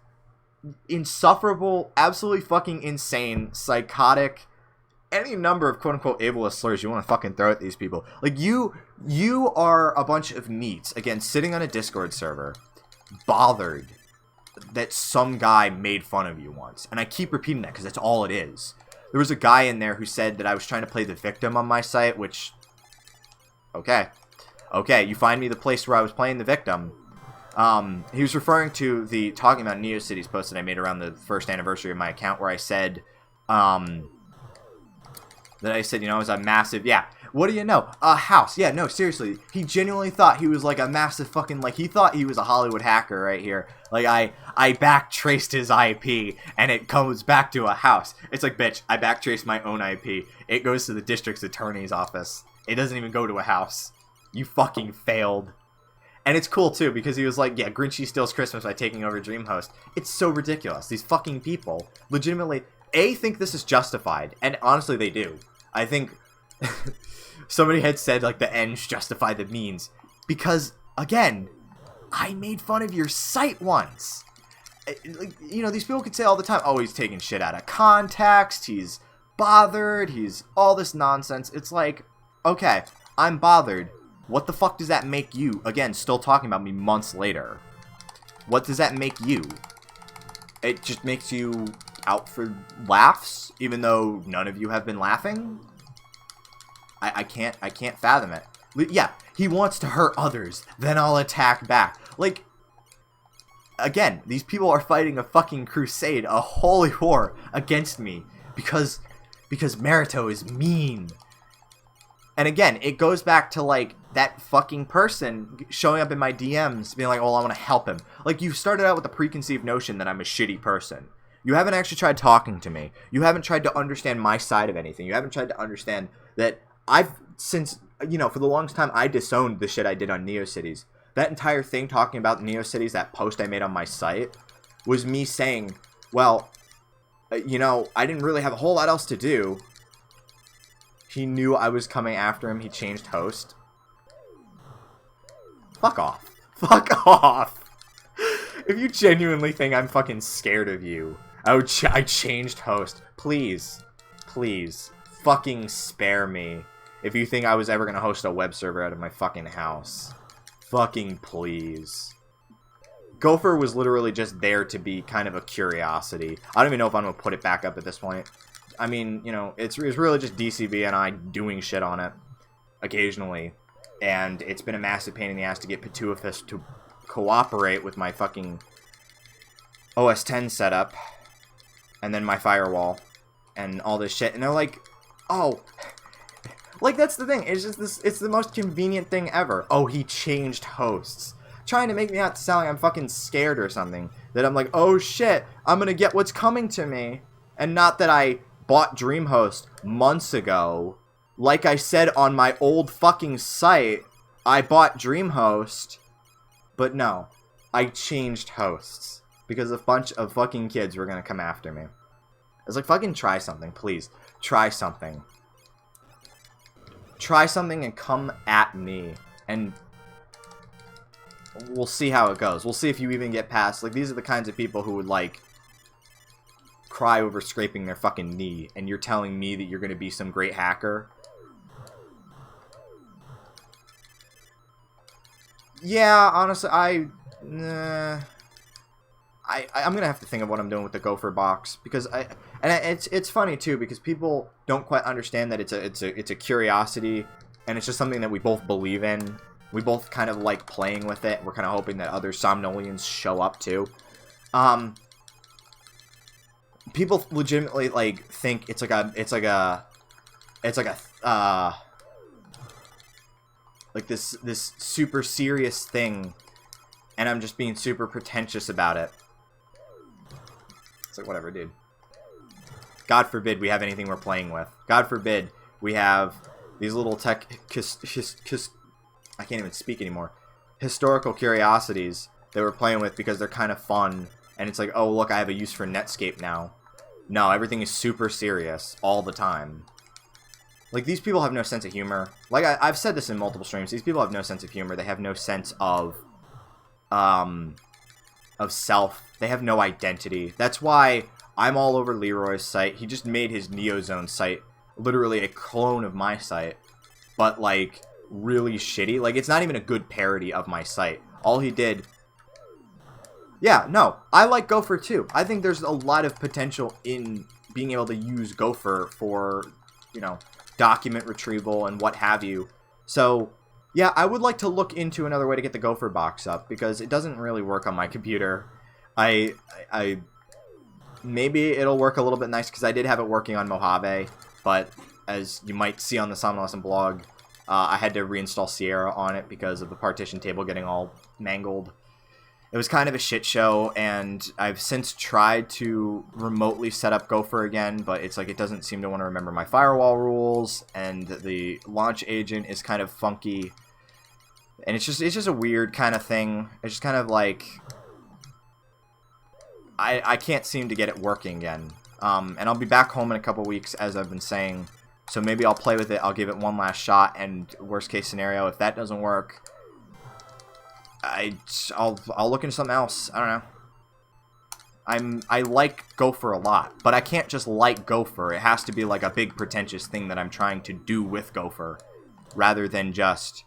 insufferable, absolutely fucking insane, psychotic, any number of quote-unquote ableist slurs you want to fucking throw at these people. Like, you are a bunch of neats, again, sitting on a Discord server, bothered that some guy made fun of you once. And I keep repeating that because that's all it is. There was a guy in there who said that I was trying to play the victim on my site, which, okay, you find me the place where I was playing the victim. He was referring to the talking about NeoCities post that I made around the first anniversary of my account, where I said, you know, it was a massive, yeah, what do you know? A house. Yeah, no, seriously. He genuinely thought he was like a massive fucking, like, he thought he was a Hollywood hacker right here. Like, I backtraced his IP, and it comes back to a house. It's like, bitch, I backtraced my own IP. It goes to the district's attorney's office. It doesn't even go to a house. You fucking failed. And it's cool, too, because he was like, yeah, Grinchie steals Christmas by taking over DreamHost. It's so ridiculous. These fucking people legitimately, A, think this is justified. And honestly, they do. I think somebody had said, like, the ends justify the means. Because, again, I made fun of your site once. Like, you know, these people could say all the time, oh, he's taking shit out of context, he's bothered, he's all this nonsense. It's like, okay, I'm bothered. What the fuck does that make you? Again, still talking about me months later. What does that make you? It just makes you out for laughs, even though none of you have been laughing? I can't fathom it. Yeah, he wants to hurt others, then I'll attack back. Like, again, these people are fighting a fucking crusade, a holy war against me because Marito is mean. And again, it goes back to, like, that fucking person showing up in my DMs being like, oh, I want to help him. Like, you started out with a preconceived notion that I'm a shitty person. You haven't actually tried talking to me. You haven't tried to understand my side of anything. You haven't tried to understand that since, you know, for the longest time, I disowned the shit I did on NeoCities. That entire thing talking about NeoCities, that post I made on my site, was me saying, well, you know, I didn't really have a whole lot else to do. He knew I was coming after him. He changed host. Fuck off. Fuck off. If you genuinely think I'm fucking scared of you, I changed host. Please. Please. Fucking spare me. If you think I was ever going to host a web server out of my fucking house. Fucking please. Gopher was literally just there to be kind of a curiosity. I don't even know if I'm going to put it back up at this point. I mean, you know, it's really just DCB and I doing shit on it occasionally. And it's been a massive pain in the ass to get Pituifus to cooperate with my fucking OS 10 setup. And then my firewall. And all this shit. And they're like, oh... Like, that's the thing. It's just this. It's the most convenient thing ever. Oh, he changed hosts. Trying to make me out to sound like I'm fucking scared or something. That I'm like, oh shit, I'm gonna get what's coming to me. And not that I bought DreamHost months ago. Like I said on my old fucking site, I bought DreamHost. But no, I changed hosts. Because a bunch of fucking kids were gonna come after me. It's like, fucking try something, please. Try something. Try something and come at me. And we'll see how it goes. We'll see if you even get past. Like, these are the kinds of people who would, like, cry over scraping their fucking knee. And you're telling me that you're going to be some great hacker? Yeah, honestly, I'm gonna have to think of what I'm doing with the gopher box, because it's funny too, because people don't quite understand that it's a curiosity, and it's just something that we both believe in. We both kind of like playing with it. We're kind of hoping that other Somnolians show up too. People legitimately like think it's like this super serious thing, and I'm just being super pretentious about it. It's like, whatever, dude. God forbid we have anything we're playing with. God forbid we have these little I can't even speak anymore. Historical curiosities that we're playing with because they're kind of fun, and it's like, oh, look, I have a use for Netscape now. No, everything is super serious all the time. Like, these people have no sense of humor. Like, I've said this in multiple streams. These people have no sense of humor. They have no sense of self. They have no identity. That's why I'm all over Leroy's site. He just made his Neozone site literally a clone of my site, but, like, really shitty. Like, it's not even a good parody of my site. All he did... Yeah, no, I like Gopher too. I think there's a lot of potential in being able to use Gopher for, you know, document retrieval and what have you. So, yeah, I would like to look into another way to get the Gopher box up, because it doesn't really work on my computer. Maybe it'll work a little bit nice, because I did have it working on Mojave, but as you might see on the Somnolescent blog, I had to reinstall Sierra on it because of the partition table getting all mangled. It was kind of a shit show, and I've since tried to remotely set up Gopher again, but it's like it doesn't seem to want to remember my firewall rules, and the launch agent is kind of funky, and it's just a weird kind of thing. It's just kind of like I can't seem to get it working again. And I'll be back home in a couple weeks, as I've been saying, so maybe I'll play with it. I'll give it one last shot, and worst case scenario, if that doesn't work, I'll look into something else. I don't know. I like Gopher a lot, but I can't just like Gopher. It has to be like a big pretentious thing that I'm trying to do with Gopher, rather than just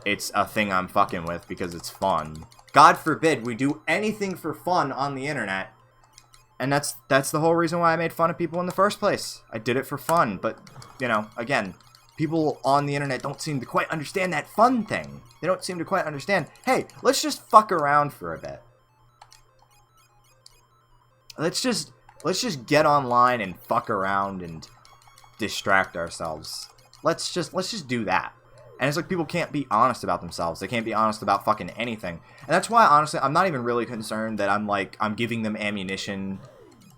it's a thing I'm fucking with because it's fun. God forbid we do anything for fun on the internet, and that's the whole reason why I made fun of people in the first place. I did it for fun, but you know, again, people on the internet don't seem to quite understand that fun thing. They don't seem to quite understand, hey, let's just fuck around for a bit. Let's just get online and fuck around and distract ourselves. Let's just do that. And it's like people can't be honest about themselves. They can't be honest about fucking anything. And that's why, honestly, I'm not even really concerned that I'm giving them ammunition,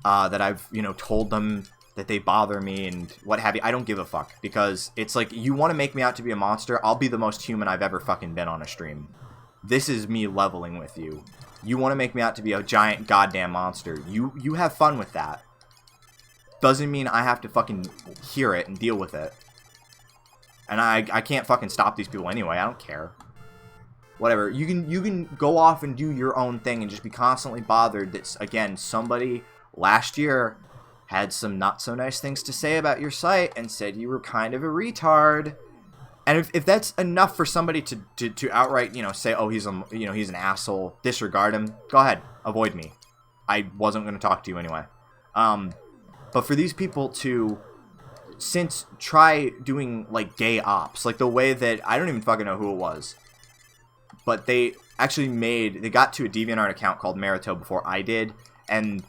that I've, you know, told them that they bother me and what have you. I don't give a fuck, because it's like, you want to make me out to be a monster, I'll be the most human I've ever fucking been on a stream. This is me leveling with you. You want to make me out to be a giant goddamn monster. You have fun with that. Doesn't mean I have to fucking hear it and deal with it. And I can't fucking stop these people anyway. I don't care. Whatever. You can go off and do your own thing and just be constantly bothered that, again, somebody last year had some not so nice things to say about your site and said you were kind of a retard. And if that's enough for somebody to outright, you know, say, oh, he's an asshole, disregard him, go ahead, avoid me. I wasn't going to talk to you anyway. But for these people to try doing like gay ops, like the way that I don't even fucking know who it was, but they got to a DeviantArt account called Merito before I did, and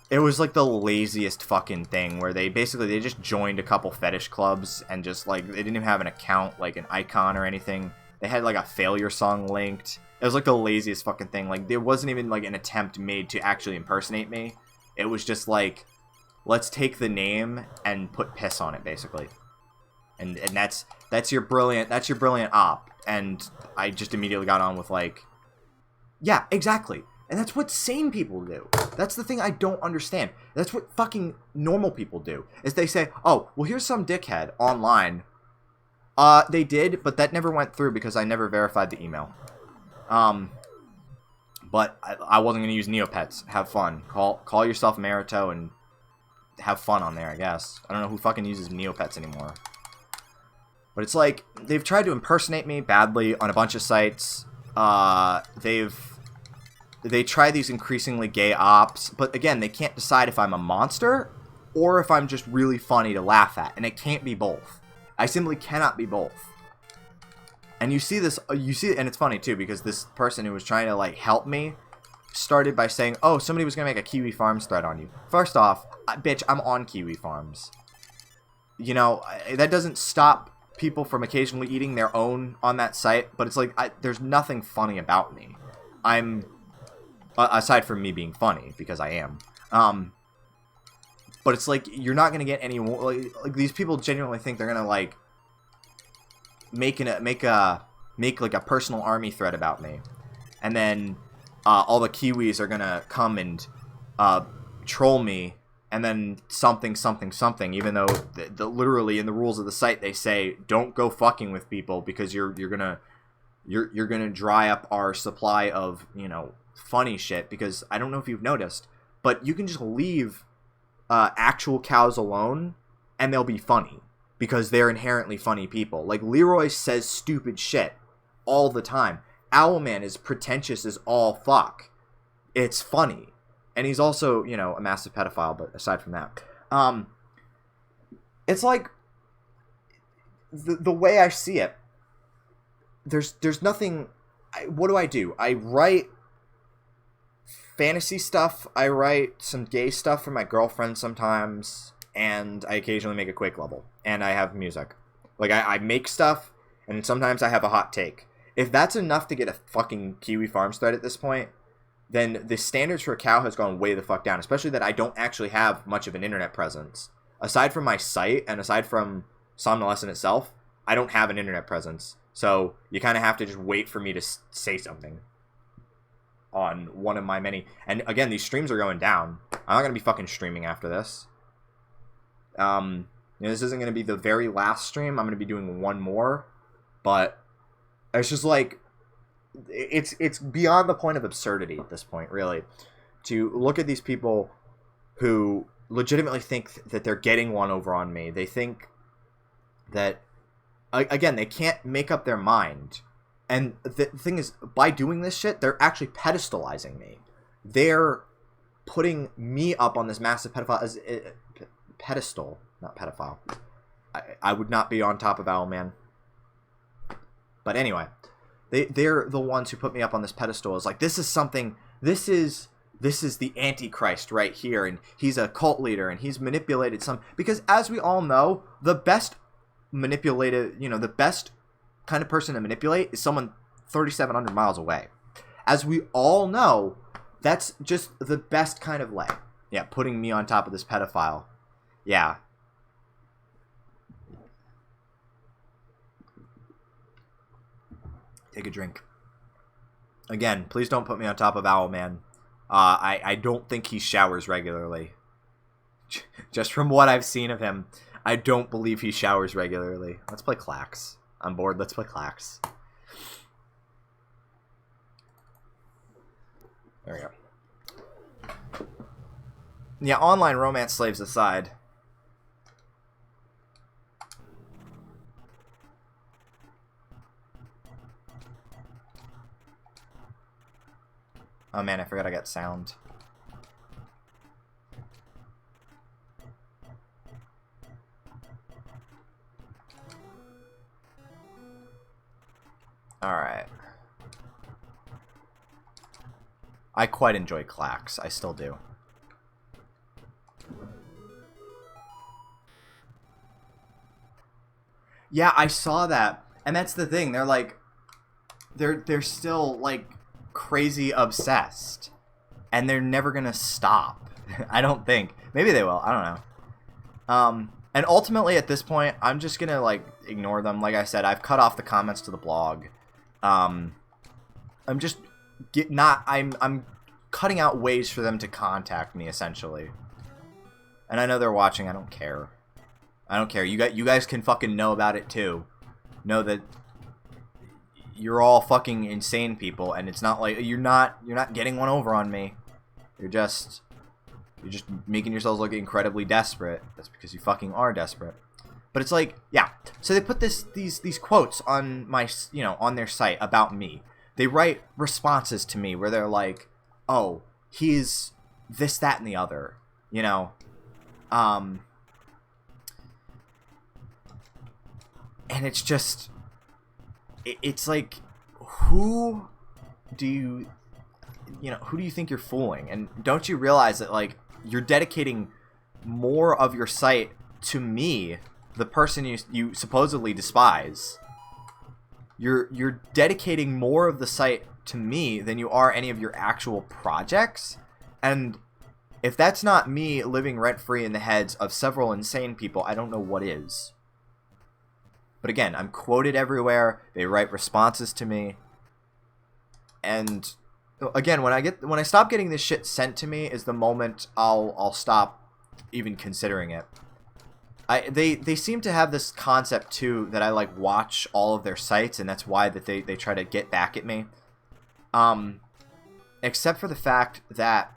it was like the laziest fucking thing where they just joined a couple fetish clubs and just like, they didn't even have an account, like an icon or anything. They had like a failure song linked. It was like the laziest fucking thing. Like, there wasn't even like an attempt made to actually impersonate me. It was just like, let's take the name and put piss on it, basically. And that's your brilliant op. And I just immediately got on with like, yeah, exactly. And that's what sane people do. That's the thing I don't understand. That's what fucking normal people do. Is they say, oh, well, here's some dickhead online. They did, but that never went through because I never verified the email. But I wasn't going to use Neopets. Have fun. Call yourself Merito and have fun on there, I guess. I don't know who fucking uses Neopets anymore. But it's like, they've tried to impersonate me badly on a bunch of sites. They've they try these increasingly gay ops, but again, they can't decide if I'm a monster or if I'm just really funny to laugh at, and it can't be both. I simply cannot be both. And you see this, and it's funny too, because this person who was trying to like help me started by saying, oh, somebody was gonna make a Kiwi Farms thread on you. First off, bitch, I'm on Kiwi Farms. You know, that doesn't stop people from occasionally eating their own on that site, but it's like, there's nothing funny about me. I'm, aside from me being funny, because I am, but it's like, you're not gonna get any, like these people genuinely think they're gonna, like, make like a personal army thread about me, and then, all the Kiwis are gonna come and, troll me, and then something, even though literally in the rules of the site, they say, don't go fucking with people, because you're gonna dry up our supply of, you know, funny shit, because I don't know if you've noticed, but you can just leave actual cows alone and they'll be funny because they're inherently funny people. Like, Leroy says stupid shit all the time. Owlman is pretentious as all fuck. It's funny. And he's also, you know, a massive pedophile, but aside from that, it's like the way I see it, there's nothing. What do? I write fantasy stuff. I write some gay stuff for my girlfriend sometimes, and I occasionally make a Quake level, and I have music. Like, I make stuff, and sometimes I have a hot take. If that's enough to get a fucking Kiwi Farms thread at this point, then the standards for a cow has gone way the fuck down, especially that I don't actually have much of an internet presence. Aside from my site, and aside from Somnolescent itself, I don't have an internet presence. So you kind of have to just wait for me to say something on one of my many. And again, these streams are going down. I'm not going to be fucking streaming after this. You know, this isn't going to be the very last stream. I'm going to be doing one more. But it's just like, it's beyond the point of absurdity at this point, really, to look at these people who legitimately think that they're getting one over on me. They think that, again, they can't make up their mind. And the thing is, by doing this shit, they're actually pedestalizing me. They're putting me up on this massive pedestal, not pedophile. I would not be on top of Owlman. But anyway, they're the ones who put me up on this pedestal. It's like, this is something, this is the Antichrist right here, and he's a cult leader, and he's manipulated some, because as we all know, the best manipulated, you know, the best kind of person to manipulate is someone 3,700 miles away. As we all know, that's just the best kind of way. Yeah, putting me on top of this pedophile. Yeah. Take a drink. Again, please don't put me on top of Owlman. I don't think he showers regularly. Just from what I've seen of him, I don't believe he showers regularly. Let's play KLAX. I'm bored. Let's play KLAX. There we go. Yeah, online romance slaves aside. Oh man, I forgot I got sound. Alright. I quite enjoy KLAX. I still do. Yeah, I saw that. And that's the thing. They're like, they're still like crazy obsessed. And they're never gonna stop. I don't think. Maybe they will. I don't know. And ultimately at this point, I'm just gonna like ignore them. Like I said, I've cut off the comments to the blog. I'm just I'm cutting out ways for them to contact me, essentially. And I know they're watching. I don't care. I don't care. You guys can fucking know about it too. Know that you're all fucking insane people, and it's not like you're not getting one over on me. You're just making yourselves look incredibly desperate. That's because you fucking are desperate. But it's like, yeah. So they put these quotes on my, you know, on their site about me. They write responses to me where they're like, oh, he's this, that, and the other, you know? And it's just, it's like, who do you think you're fooling? And don't you realize that, like, you're dedicating more of your site to me, the person you supposedly despise? You're dedicating more of the site to me than you are any of your actual projects. And if that's not me living rent-free in the heads of several insane people, I don't know what is. But again, I'm quoted everywhere. They write responses to me. And again, when I stop getting this shit sent to me is the moment I'll stop even considering it. They seem to have this concept too that I like watch all of their sites, and that's why that they try to get back at me. Except for the fact that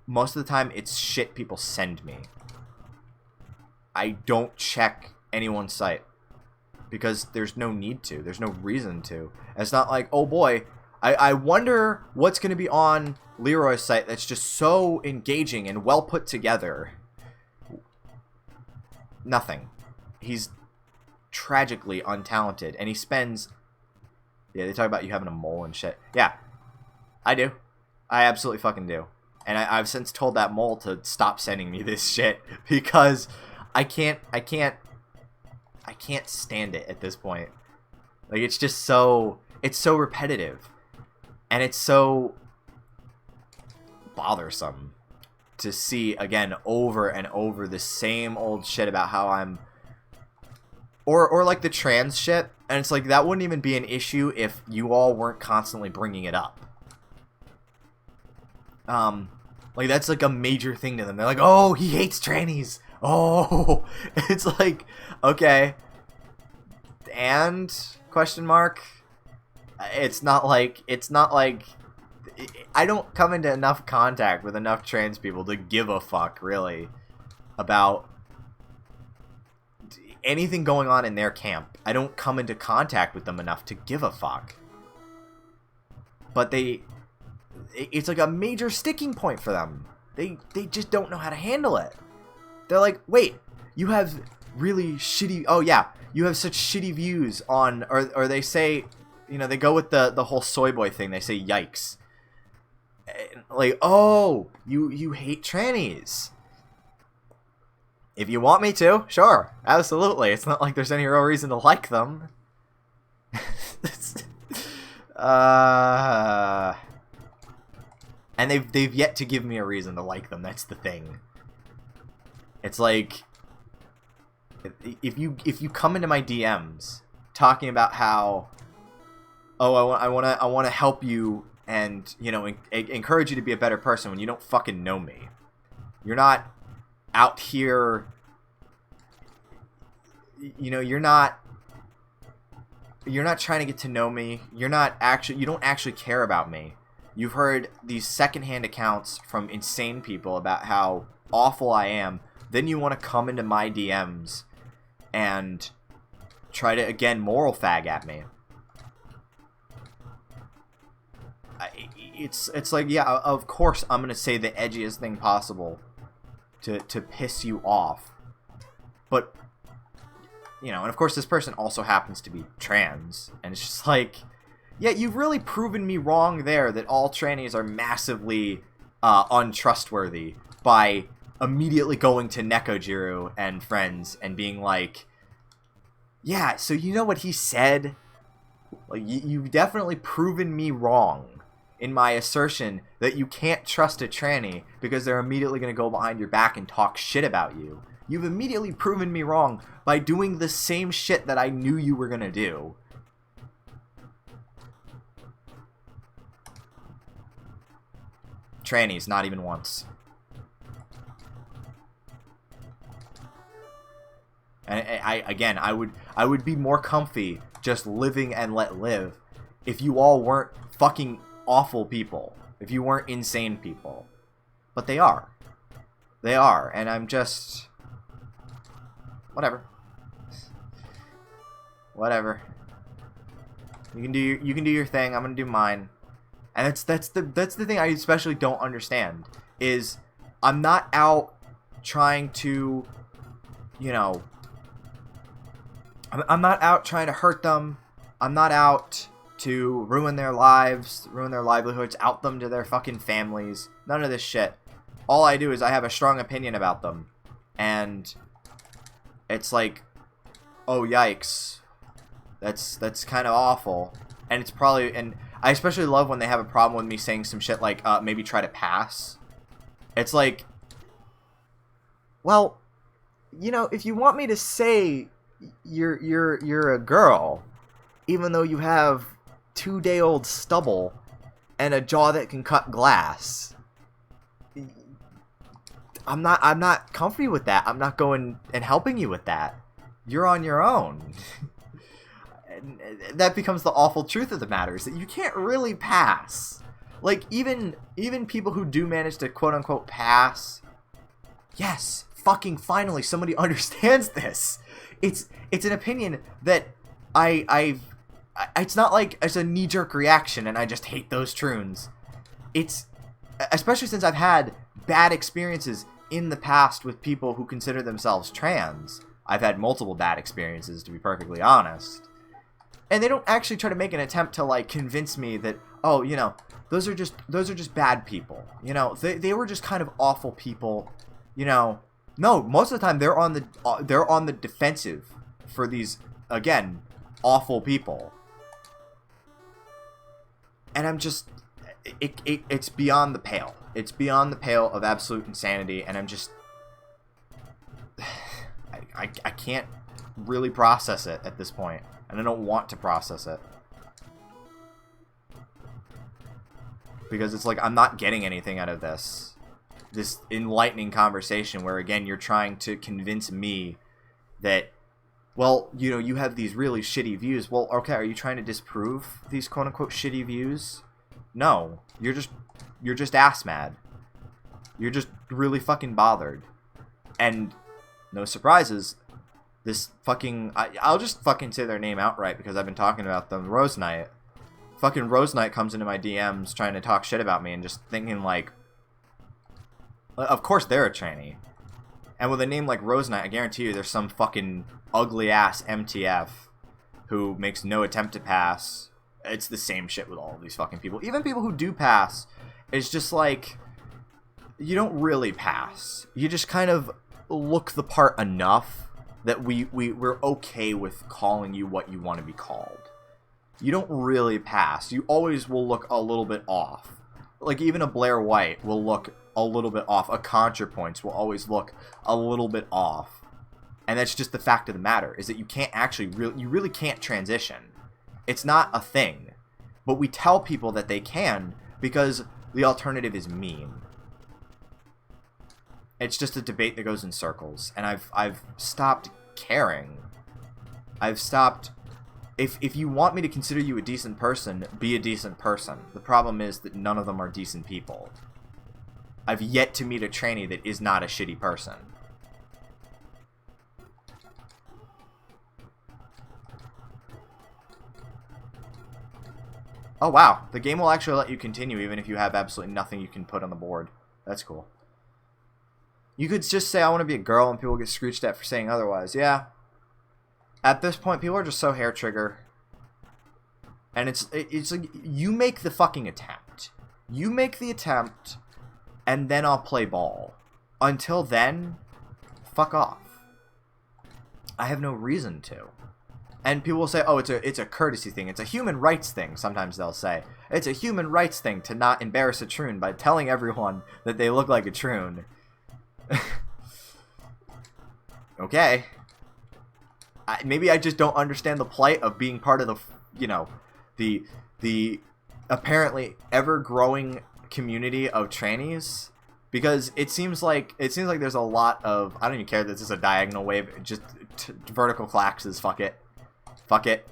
most of the time it's shit people send me. I don't check anyone's site because there's no need to. There's no reason to. And it's not like, oh boy, I wonder what's going to be on Leroy's site that's just so engaging and well put together. Nothing. He's tragically untalented, and he spends... Yeah, they talk about you having a mole and shit. Yeah, I do. I absolutely fucking do. And I've since told that mole to stop sending me this shit because I can't stand it at this point. Like, it's just so... It's so repetitive. And it's so bothersome to see, again, over and over the same old shit about how I'm... Or like the trans shit. And it's like, that wouldn't even be an issue if you all weren't constantly bringing it up. Like, that's like a major thing to them. They're like, oh, he hates trannies. Oh, it's like, okay. And, question mark? It's not like, I don't come into enough contact with enough trans people to give a fuck, really, about anything going on in their camp. I don't come into contact with them enough to give a fuck. But it's like a major sticking point for them. They just don't know how to handle it. They're like, wait, you have really shitty, oh yeah, you have such shitty views on, or they say, you know, they go with the whole soy boy thing. They say, yikes. Like, oh, you hate trannies. If you want me to, sure, absolutely. It's not like there's any real reason to like them. And they've yet to give me a reason to like them. That's the thing. It's like, if you come into my DMs talking about how, oh, I want to help you and, you know, encourage you to be a better person when you don't fucking know me. You're not out here, you know, you're not trying to get to know me. You don't actually care about me. You've heard these secondhand accounts from insane people about how awful I am. Then you want to come into my DMs and try to, again, moral fag at me. It's like, yeah, of course I'm going to say the edgiest thing possible to piss you off. But, you know, and of course this person also happens to be trans. And it's just like, yeah, you've really proven me wrong there that all trannies are massively untrustworthy by immediately going to Nekojiru and friends and being like, yeah, so you know what he said? Like, you've definitely proven me wrong in my assertion that you can't trust a tranny because they're immediately going to go behind your back and talk shit about you. You've immediately proven me wrong by doing the same shit that I knew you were going to do. Trannies, not even once. And I would be more comfy just living and let live if you all weren't fucking awful people. If you weren't insane people. But they are. They are. And I'm just... Whatever. Whatever. You can do your thing. I'm gonna do mine. And that's the thing I especially don't understand is I'm not out trying to, you know, I'm not out trying to hurt them. I'm not out to ruin their lives, ruin their livelihoods, out them to their fucking families. None of this shit. All I do is I have a strong opinion about them. And it's like, oh yikes. That's kind of awful. And it's probably, and I especially love when they have a problem with me saying some shit like, maybe try to pass. It's like, well, you know, if you want me to say you're a girl, even though you have 2-day-old stubble and a jaw that can cut glass, I'm not comfy with that. I'm not going and helping you with that. You're on your own. And that becomes the awful truth of the matter, is that you can't really pass. Like, even people who do manage to quote-unquote pass, yes, fucking finally somebody understands this. It's an opinion that it's not like it's a knee-jerk reaction and I just hate those troons. It's, especially since I've had bad experiences in the past with people who consider themselves trans. I've had multiple bad experiences, to be perfectly honest. And they don't actually try to make an attempt to, like, convince me that, oh, you know, those are just bad people. You know, they were just kind of awful people. You know, no, most of the time they're on the defensive for these, again, awful people. And I'm just, it's beyond the pale. It's beyond the pale of absolute insanity, and I'm just, I can't really process it at this point. And I don't want to process it. Because it's like, I'm not getting anything out of this enlightening conversation where, again, you're trying to convince me that, well, you know, you have these really shitty views. Well, okay, are you trying to disprove these quote-unquote shitty views? No. You're just ass mad. You're just really fucking bothered. And no surprises, this fucking, I'll just fucking say their name outright because I've been talking about them. Rose Knight. Fucking Rose Knight comes into my DMs trying to talk shit about me and just thinking like, of course they're a tranny. And with a name like Rose Knight, I guarantee you there's some fucking ugly ass MTF who makes no attempt to pass. It's the same shit with all of these fucking people. Even people who do pass, it's just like, you don't really pass. You just kind of look the part enough that we're okay with calling you what you want to be called. You don't really pass. You always will look a little bit off. Like, even a Blair White will look a little bit off. A ContraPoints will always look a little bit off. And that's just the fact of the matter, is that you can't actually, you really can't transition. It's not a thing. But we tell people that they can because the alternative is mean. It's just a debate that goes in circles, and I've stopped caring. I've stopped. If you want me to consider you a decent person, be a decent person. The problem is that none of them are decent people. I've yet to meet a tranny that is not a shitty person. Oh wow, the game will actually let you continue even if you have absolutely nothing you can put on the board. That's cool. You could just say, I want to be a girl, and people get screeched at for saying otherwise. Yeah. At this point, people are just so hair trigger. And it's like, you make the fucking attempt. You make the attempt, and then I'll play ball. Until then, fuck off. I have no reason to. And people will say, oh, it's a courtesy thing. It's a human rights thing, sometimes they'll say. It's a human rights thing to not embarrass a troon by telling everyone that they look like a troon. Okay. Maybe I just don't understand the plight of being part of the, you know, the apparently ever-growing community of trannies, because it seems like there's a lot of, I don't even care that this is a diagonal wave, just vertical KLAXs, fuck it.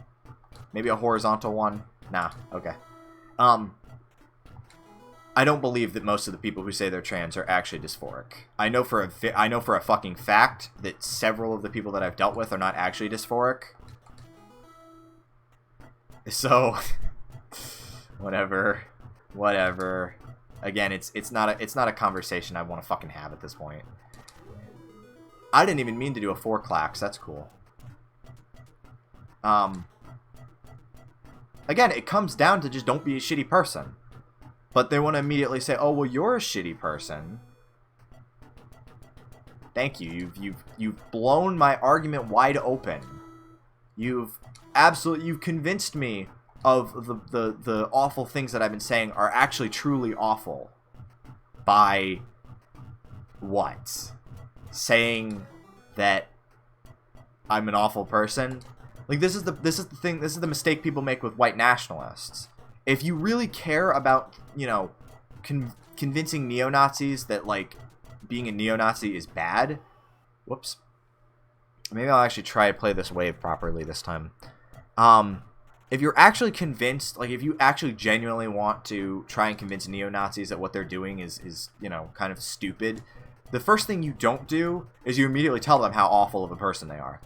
Maybe a horizontal one. Nah, okay. I don't believe that most of the people who say they're trans are actually dysphoric. I know for a fucking fact that several of the people that I've dealt with are not actually dysphoric. So, whatever. Whatever. Again, it's not a conversation I want to fucking have at this point. I didn't even mean to do a 4 KLAX. That's cool. Again, it comes down to just don't be a shitty person. But they want to immediately say, "Oh, well, you're a shitty person." Thank you. You've blown my argument wide open. You've convinced me of the awful things that I've been saying are actually truly awful. By what? Saying that I'm an awful person? Like, this is the mistake people make with white nationalists. If you really care about, you know, convincing neo-Nazis that, like, being a neo-Nazi is bad. Whoops. Maybe I'll actually try to play this wave properly this time. If you're actually convinced, like, if you actually genuinely want to try and convince neo-Nazis that what they're doing is, you know, kind of stupid, the first thing you don't do is you immediately tell them how awful of a person they are.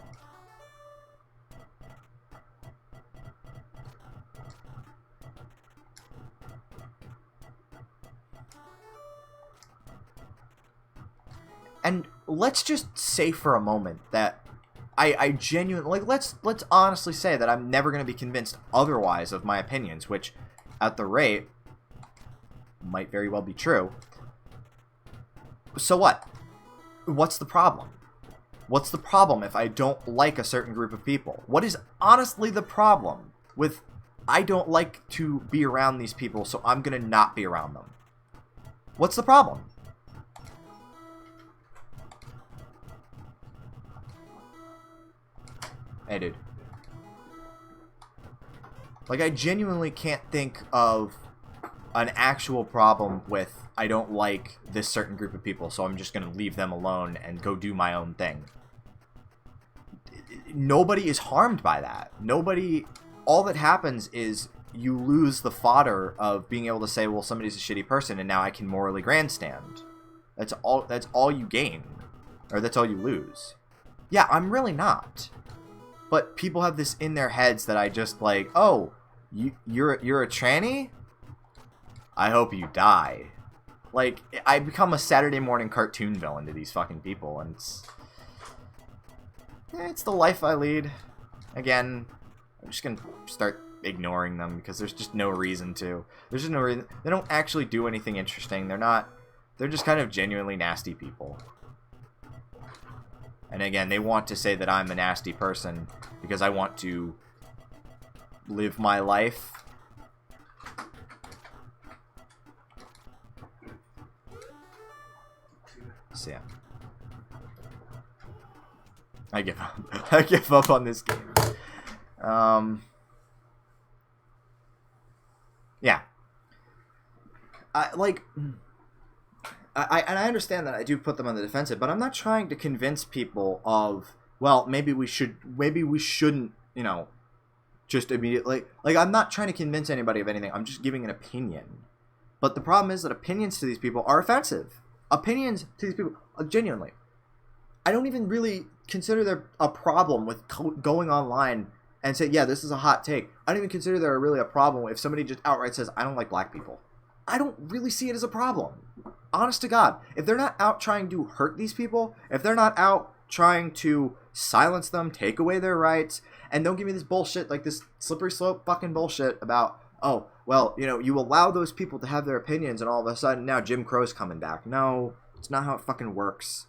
And let's just say for a moment that I genuinely, like, let's honestly say that I'm never going to be convinced otherwise of my opinions, which at the rate might very well be true. So what? What's the problem? What's the problem if I don't like a certain group of people? What is honestly the problem with I don't like to be around these people, so I'm going to not be around them? What's the problem? Hey, dude. Like, I genuinely can't think of an actual problem with I don't like this certain group of people, so I'm just going to leave them alone and go do my own thing. Nobody is harmed by that. Nobody... All that happens is you lose the fodder of being able to say, well, somebody's a shitty person, and now I can morally grandstand. That's all you gain. Or that's all you lose. Yeah, I'm really not. But people have this in their heads that I just like, oh, you're a tranny? I hope you die. Like, I become a Saturday morning cartoon villain to these fucking people, and it's the life I lead. Again, I'm just gonna start ignoring them because there's just no reason to. There's just no reason. They don't actually do anything interesting. They're just kind of genuinely nasty people. And again, they want to say that I'm a nasty person because I want to live my life. So yeah. I give up. I give up on this game. Yeah. I understand that I do put them on the defensive, but I'm not trying to convince people of, well, maybe we shouldn't, you know, just immediately, like, I'm not trying to convince anybody of anything. I'm just giving an opinion. But the problem is that opinions to these people are offensive. Opinions to these people, genuinely. I don't even really consider there a problem with going online and say, yeah, this is a hot take. I don't even consider there really a problem if somebody just outright says, I don't like black people. I don't really see it as a problem. Honest to God, if they're not out trying to hurt these people, if they're not out trying to silence them, take away their rights, and don't give me this bullshit, like this slippery slope fucking bullshit about, oh, well, you know, you allow those people to have their opinions and all of a sudden now Jim Crow's coming back. No, it's not how it fucking works.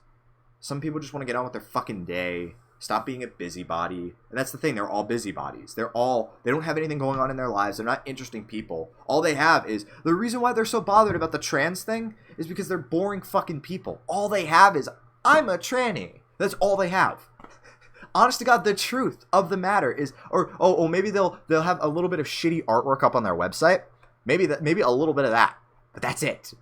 Some people just want to get on with their fucking day. Stop being a busybody. And that's the thing, they're all busybodies. They don't have anything going on in their lives. They're not interesting people. All they have is, the reason why they're so bothered about the trans thing is because they're boring fucking people. All they have is, I'm a tranny. That's all they have. Honest to God, the truth of the matter is, or maybe they'll have a little bit of shitty artwork up on their website. Maybe a little bit of that. But that's it.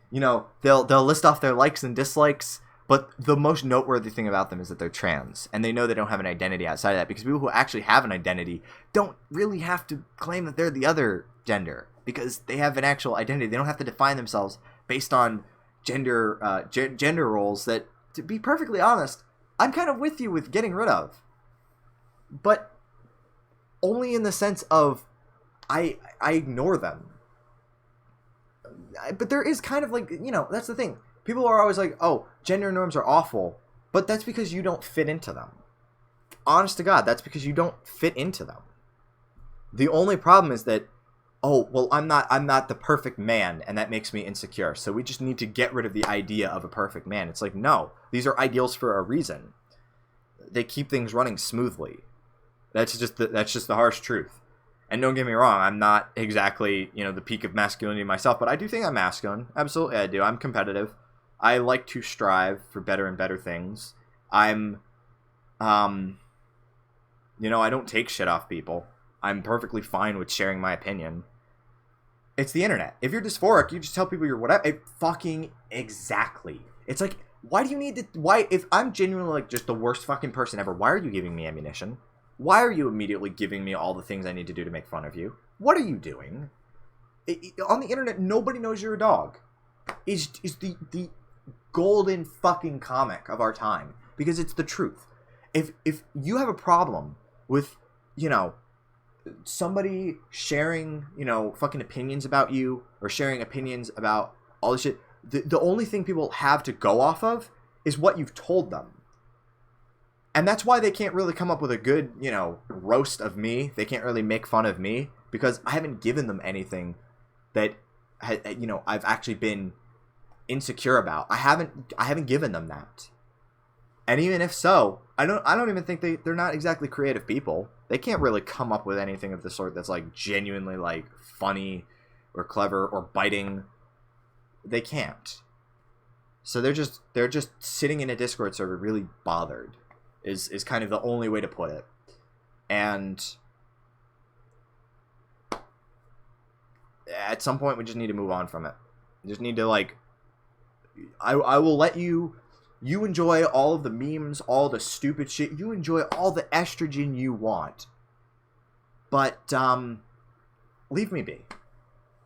You know, they'll list off their likes and dislikes. But the most noteworthy thing about them is that they're trans, and they know they don't have an identity outside of that, because people who actually have an identity don't really have to claim that they're the other gender, because they have an actual identity. They don't have to define themselves based on gender roles that, to be perfectly honest, I'm kind of with you with getting rid of. But only in the sense of I ignore them. but there is kind of like, that's the thing. People are always like, oh, gender norms are awful, but that's because you don't fit into them. Honest to God, that's because you don't fit into them. The only problem is that, oh, well, I'm not the perfect man, and that makes me insecure. So we just need to get rid of the idea of a perfect man. It's like, no, these are ideals for a reason. They keep things running smoothly. That's just the harsh truth. And don't get me wrong, I'm not exactly, the peak of masculinity myself, but I do think I'm masculine. Absolutely, I do. I'm competitive. I like to strive for better and better things. I'm, I don't take shit off people. I'm perfectly fine with sharing my opinion. It's the internet. If you're dysphoric, you just tell people you're whatever. Fucking exactly. It's like, why do you need to... Why, if I'm genuinely like just the worst fucking person ever, why are you giving me ammunition? Why are you immediately giving me all the things I need to do to make fun of you? What are you doing? On the internet, nobody knows you're a dog. Is the golden fucking comic of our time. Because it's the truth. If you have a problem with, somebody sharing, fucking opinions about you, or sharing opinions about all this shit, the only thing people have to go off of is what you've told them. And that's why they can't really come up with a good, roast of me. They can't really make fun of me, because I haven't given them anything that, I've actually been insecure about. I haven't given them that. And even if so, I don't even think they're not exactly creative people. They can't really come up with anything of the sort that's like genuinely like funny or clever or biting. They can't. So they're just sitting in a Discord server really bothered is kind of the only way to put it. And at some point we just need to move on from it. We just need to like I will let you enjoy all of the memes, all the stupid shit. You enjoy all the estrogen you want. But, leave me be.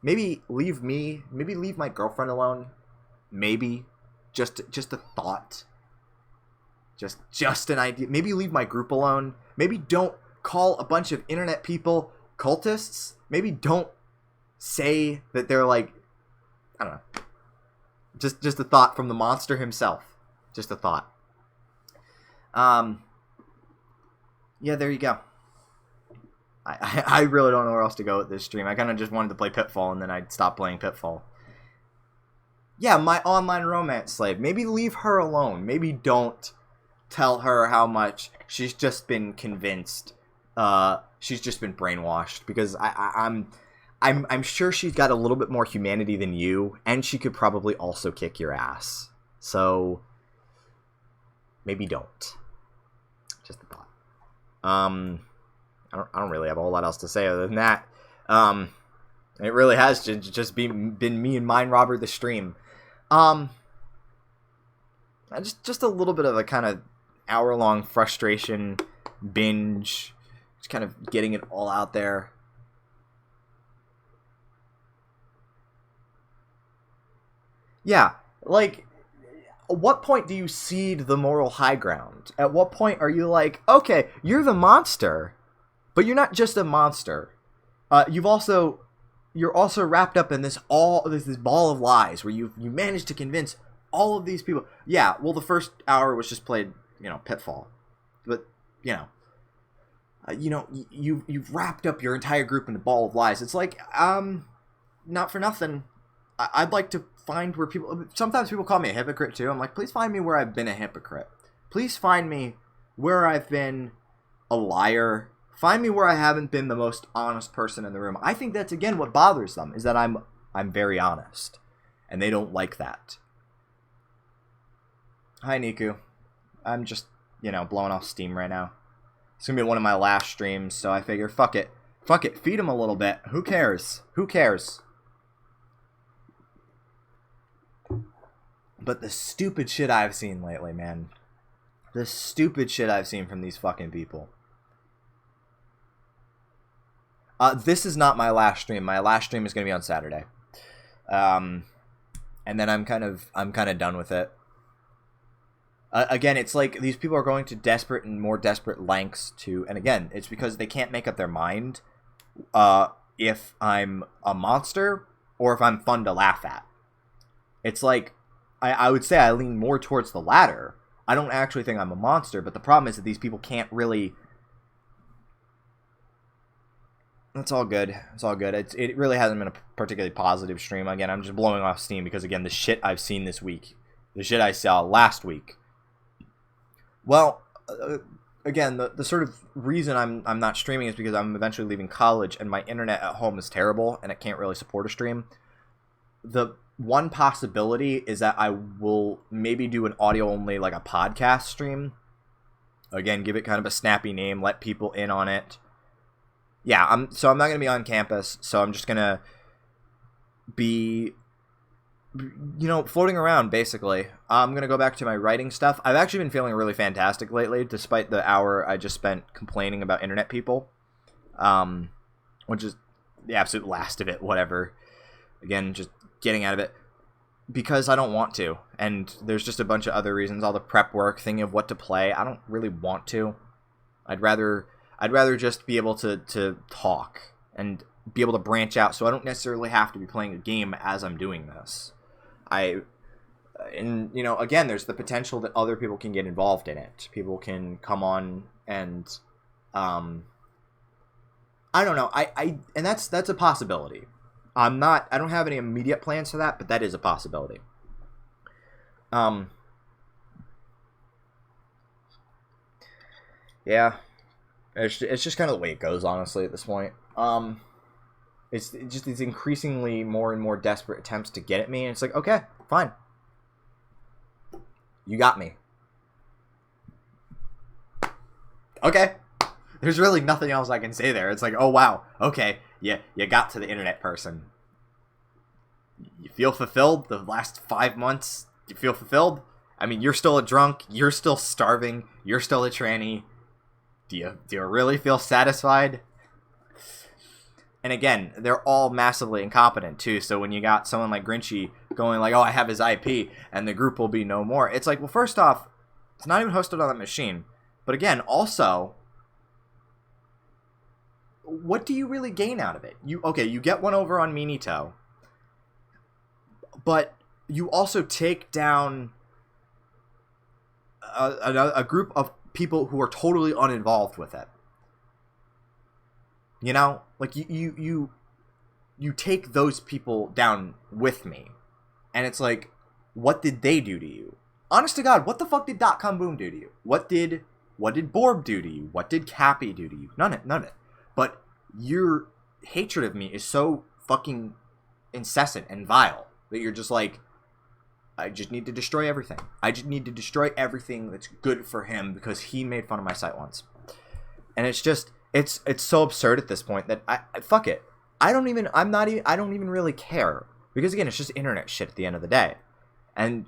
Maybe leave my girlfriend alone. Maybe. Just a thought. Just an idea. Maybe leave my group alone. Maybe don't call a bunch of internet people cultists. Maybe don't say that they're like, I don't know. Just a thought from the monster himself. Just a thought. Yeah, there you go. I really don't know where else to go with this stream. I kind of just wanted to play Pitfall, and then I'd stop playing Pitfall. Yeah, my online romance slave. Maybe leave her alone. Maybe don't tell her how much she's just been convinced. She's just been brainwashed. Because I'm sure she's got a little bit more humanity than you, and she could probably also kick your ass. So maybe don't. Just a thought. I don't really have a whole lot else to say other than that. It really has just been me and Mind Robber the stream. Just a little bit of a kind of hour-long frustration binge. Just kind of getting it all out there. Yeah, like, at what point do you cede the moral high ground? At what point are you like, okay, you're the monster, but you're not just a monster. You're also wrapped up in this ball of lies where you managed to convince all of these people. Yeah, well, the first hour was just played, Pitfall, but you've wrapped up your entire group in a ball of lies. It's like, not for nothing. I'd like to find where people... Sometimes people call me a hypocrite, too. I'm like, please find me where I've been a hypocrite. Please find me where I've been a liar. Find me where I haven't been the most honest person in the room. I think that's, again, what bothers them, is that I'm very honest. And they don't like that. Hi, Niku. I'm just, blowing off steam right now. It's going to be one of my last streams, so I figure, fuck it. Fuck it, feed them a little bit. Who cares? Who cares? But the stupid shit I've seen lately, man. The stupid shit I've seen from these fucking people. This is not my last stream. My last stream is going to be on Saturday. And then I'm kind of done with it. Again, it's like these people are going to desperate and more desperate lengths to... And again, it's because they can't make up their mind if I'm a monster or if I'm fun to laugh at. It's like, I would say I lean more towards the latter. I don't actually think I'm a monster, but the problem is that these people can't really... It's all good. It's all good. It really hasn't been a particularly positive stream. Again, I'm just blowing off steam because, again, the shit I've seen this week. The shit I saw last week. Well, again, the sort of reason I'm not streaming is because I'm eventually leaving college and my internet at home is terrible and it can't really support a stream. The one possibility is that I will maybe do an audio only, like a podcast stream. Again, give it kind of a snappy name, let people in on it. Yeah, I'm not going to be on campus, so I'm just going to be, floating around, basically. I'm going to go back to my writing stuff. I've actually been feeling really fantastic lately, despite the hour I just spent complaining about internet people. Which is the absolute last of it, whatever. Again, just getting out of it. Because I don't want to. And there's just a bunch of other reasons. All the prep work, thinking of what to play. I don't really want to. I'd rather just be able to talk and be able to branch out, so I don't necessarily have to be playing a game as I'm doing this. Again, there's the potential that other people can get involved in it. People can come on and, I don't know. And that's a possibility. I don't have any immediate plans for that, but that is a possibility. Yeah. It's just kind of the way it goes, honestly, at this point. It's just these increasingly more and more desperate attempts to get at me, and it's like, okay, fine. You got me. Okay. There's really nothing else I can say there. It's like, oh, wow, okay, yeah, you got to the internet person. You feel fulfilled the last 5 months? You feel fulfilled? I mean, you're still a drunk, you're still starving, you're still a tranny. Do you really feel satisfied? And again, they're all massively incompetent too. So when you got someone like Grinchie going like, "Oh, I have his IP," and the group will be no more. It's like, well, first off, it's not even hosted on that machine. But again, also, what do you really gain out of it? You get one over on meanietux, but you also take down a group of people who are totally uninvolved with it. Like you take those people down with me, and it's like, what did they do to you? Honest to God, what the fuck did .com Boom do to you? What did Borb do to you? What did Cappy do to you? None of it. But your hatred of me is so fucking incessant and vile that you're just like, I just need to destroy everything. I just need to destroy everything that's good for him because he made fun of my site once. And it's just, it's so absurd at this point that I fuck it. I don't even really care. Because again, it's just internet shit at the end of the day. And,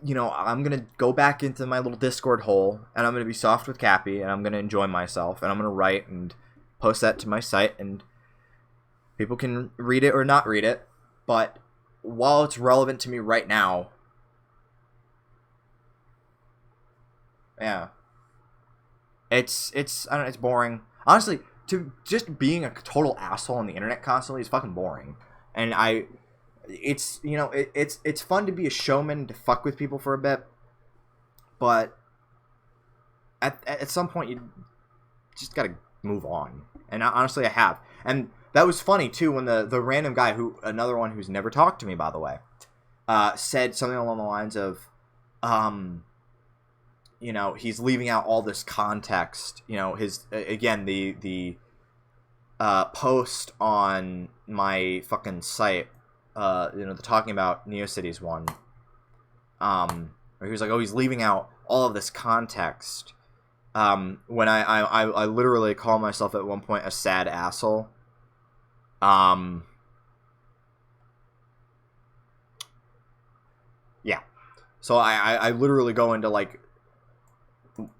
I'm going to go back into my little Discord hole and I'm going to be soft with Cappy and I'm going to enjoy myself and I'm going to write and post that to my site and people can read it or not read it. But while it's relevant to me right now, yeah, it's I don't know, it's boring. Honestly, to just being a total asshole on the internet constantly is fucking boring. And it's fun to be a showman, to fuck with people for a bit, but at some point you just gotta move on. And honestly, I have. And that was funny, too, when the random guy, another one who's never talked to me, by the way, said something along the lines of, he's leaving out all this context. The post on my fucking site, the talking about NeoCities one, where he was like, oh, he's leaving out all of this context. When I literally call myself at one point a sad asshole. Yeah. So I literally go into like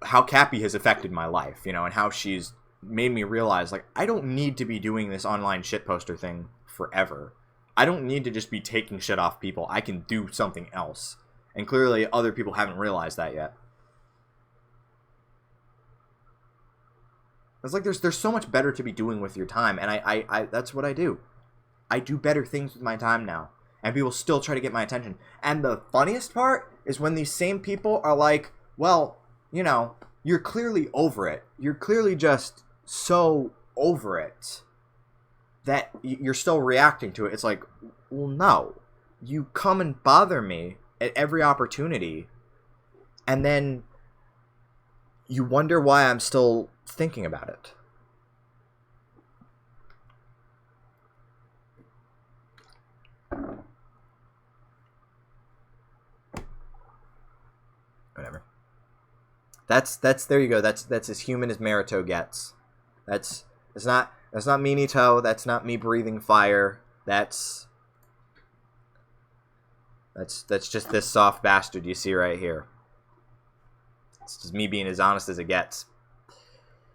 how Cappy has affected my life, and how she's made me realize like I don't need to be doing this online shitposter thing forever. I don't need to just be taking shit off people. I can do something else. And clearly other people haven't realized that yet. It's like there's so much better to be doing with your time, and I that's what I do. I do better things with my time now, and people still try to get my attention. And the funniest part is when these same people are like, well, you know, you're clearly over it. You're clearly just so over it that you're still reacting to it. It's like, well, no. You come and bother me at every opportunity, and then you wonder why I'm still thinking about it. Whatever. That's there you go. That's as human as Naruto gets. That's not meanito. That's not me breathing fire. That's just this soft bastard you see right here. It's just me being as honest as it gets.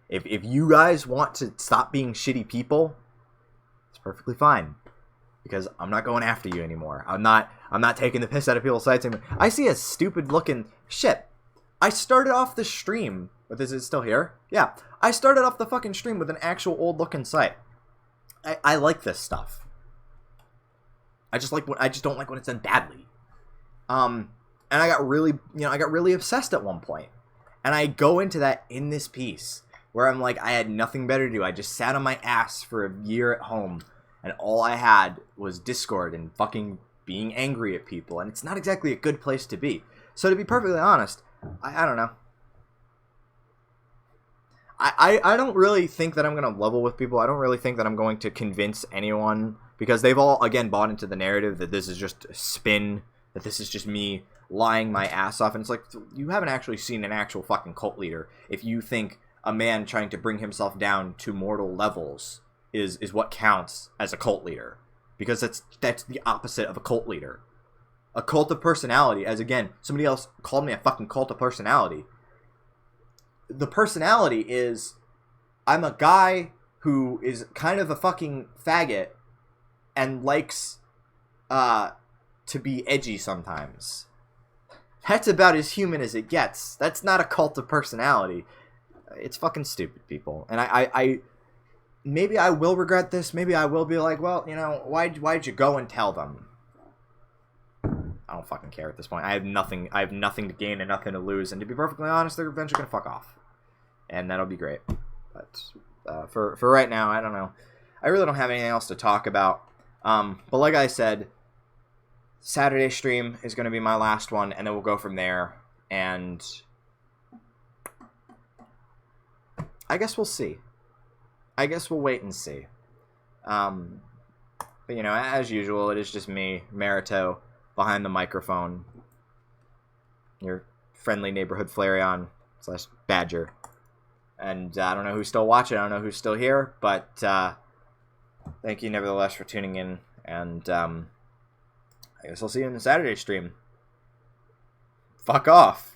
If you guys want to stop being shitty people, it's perfectly fine. Because I'm not going after you anymore. I'm not taking the piss out of people's sites anymore. I see a stupid looking shit. I started off the stream with, is it still here? Yeah. I started off the fucking stream with an actual old looking site. I like this stuff. I just don't like when it's done badly. And I got really obsessed at one point. And I go into that in this piece where I'm like, I had nothing better to do. I just sat on my ass for a year at home, and all I had was Discord and fucking being angry at people. And it's not exactly a good place to be. So to be perfectly honest, I don't know. I don't really think that I'm going to level with people. I don't really think that I'm going to convince anyone, because they've all, again, bought into the narrative that this is just a spin, that this is just me lying my ass off. And it's like, you haven't actually seen an actual fucking cult leader if you think a man trying to bring himself down to mortal levels is what counts as a cult leader. Because that's the opposite of a cult leader. A cult of personality, as again, somebody else called me a fucking cult of personality. The personality is, I'm a guy who is kind of a fucking faggot and likes to be edgy sometimes. That's about as human as it gets. That's not a cult of personality. It's fucking stupid, people. And I maybe I will regret this. Maybe I will be like, well, you know, why'd you go and tell them? I don't fucking care at this point. I have nothing to gain and nothing to lose. And to be perfectly honest, they're eventually gonna fuck off, and that'll be great. But for right now, I don't know. I really don't have anything else to talk about. But like I said, Saturday stream is going to be my last one, and then we'll go from there. And I guess we'll see. I guess we'll wait and see. But, you know, as usual, it is just me, Marito, behind the microphone. Your friendly neighborhood Flareon / Badger. And I don't know who's still watching. I don't know who's still here. But thank you nevertheless for tuning in. And I guess I'll see you in the Saturday stream. Fuck off.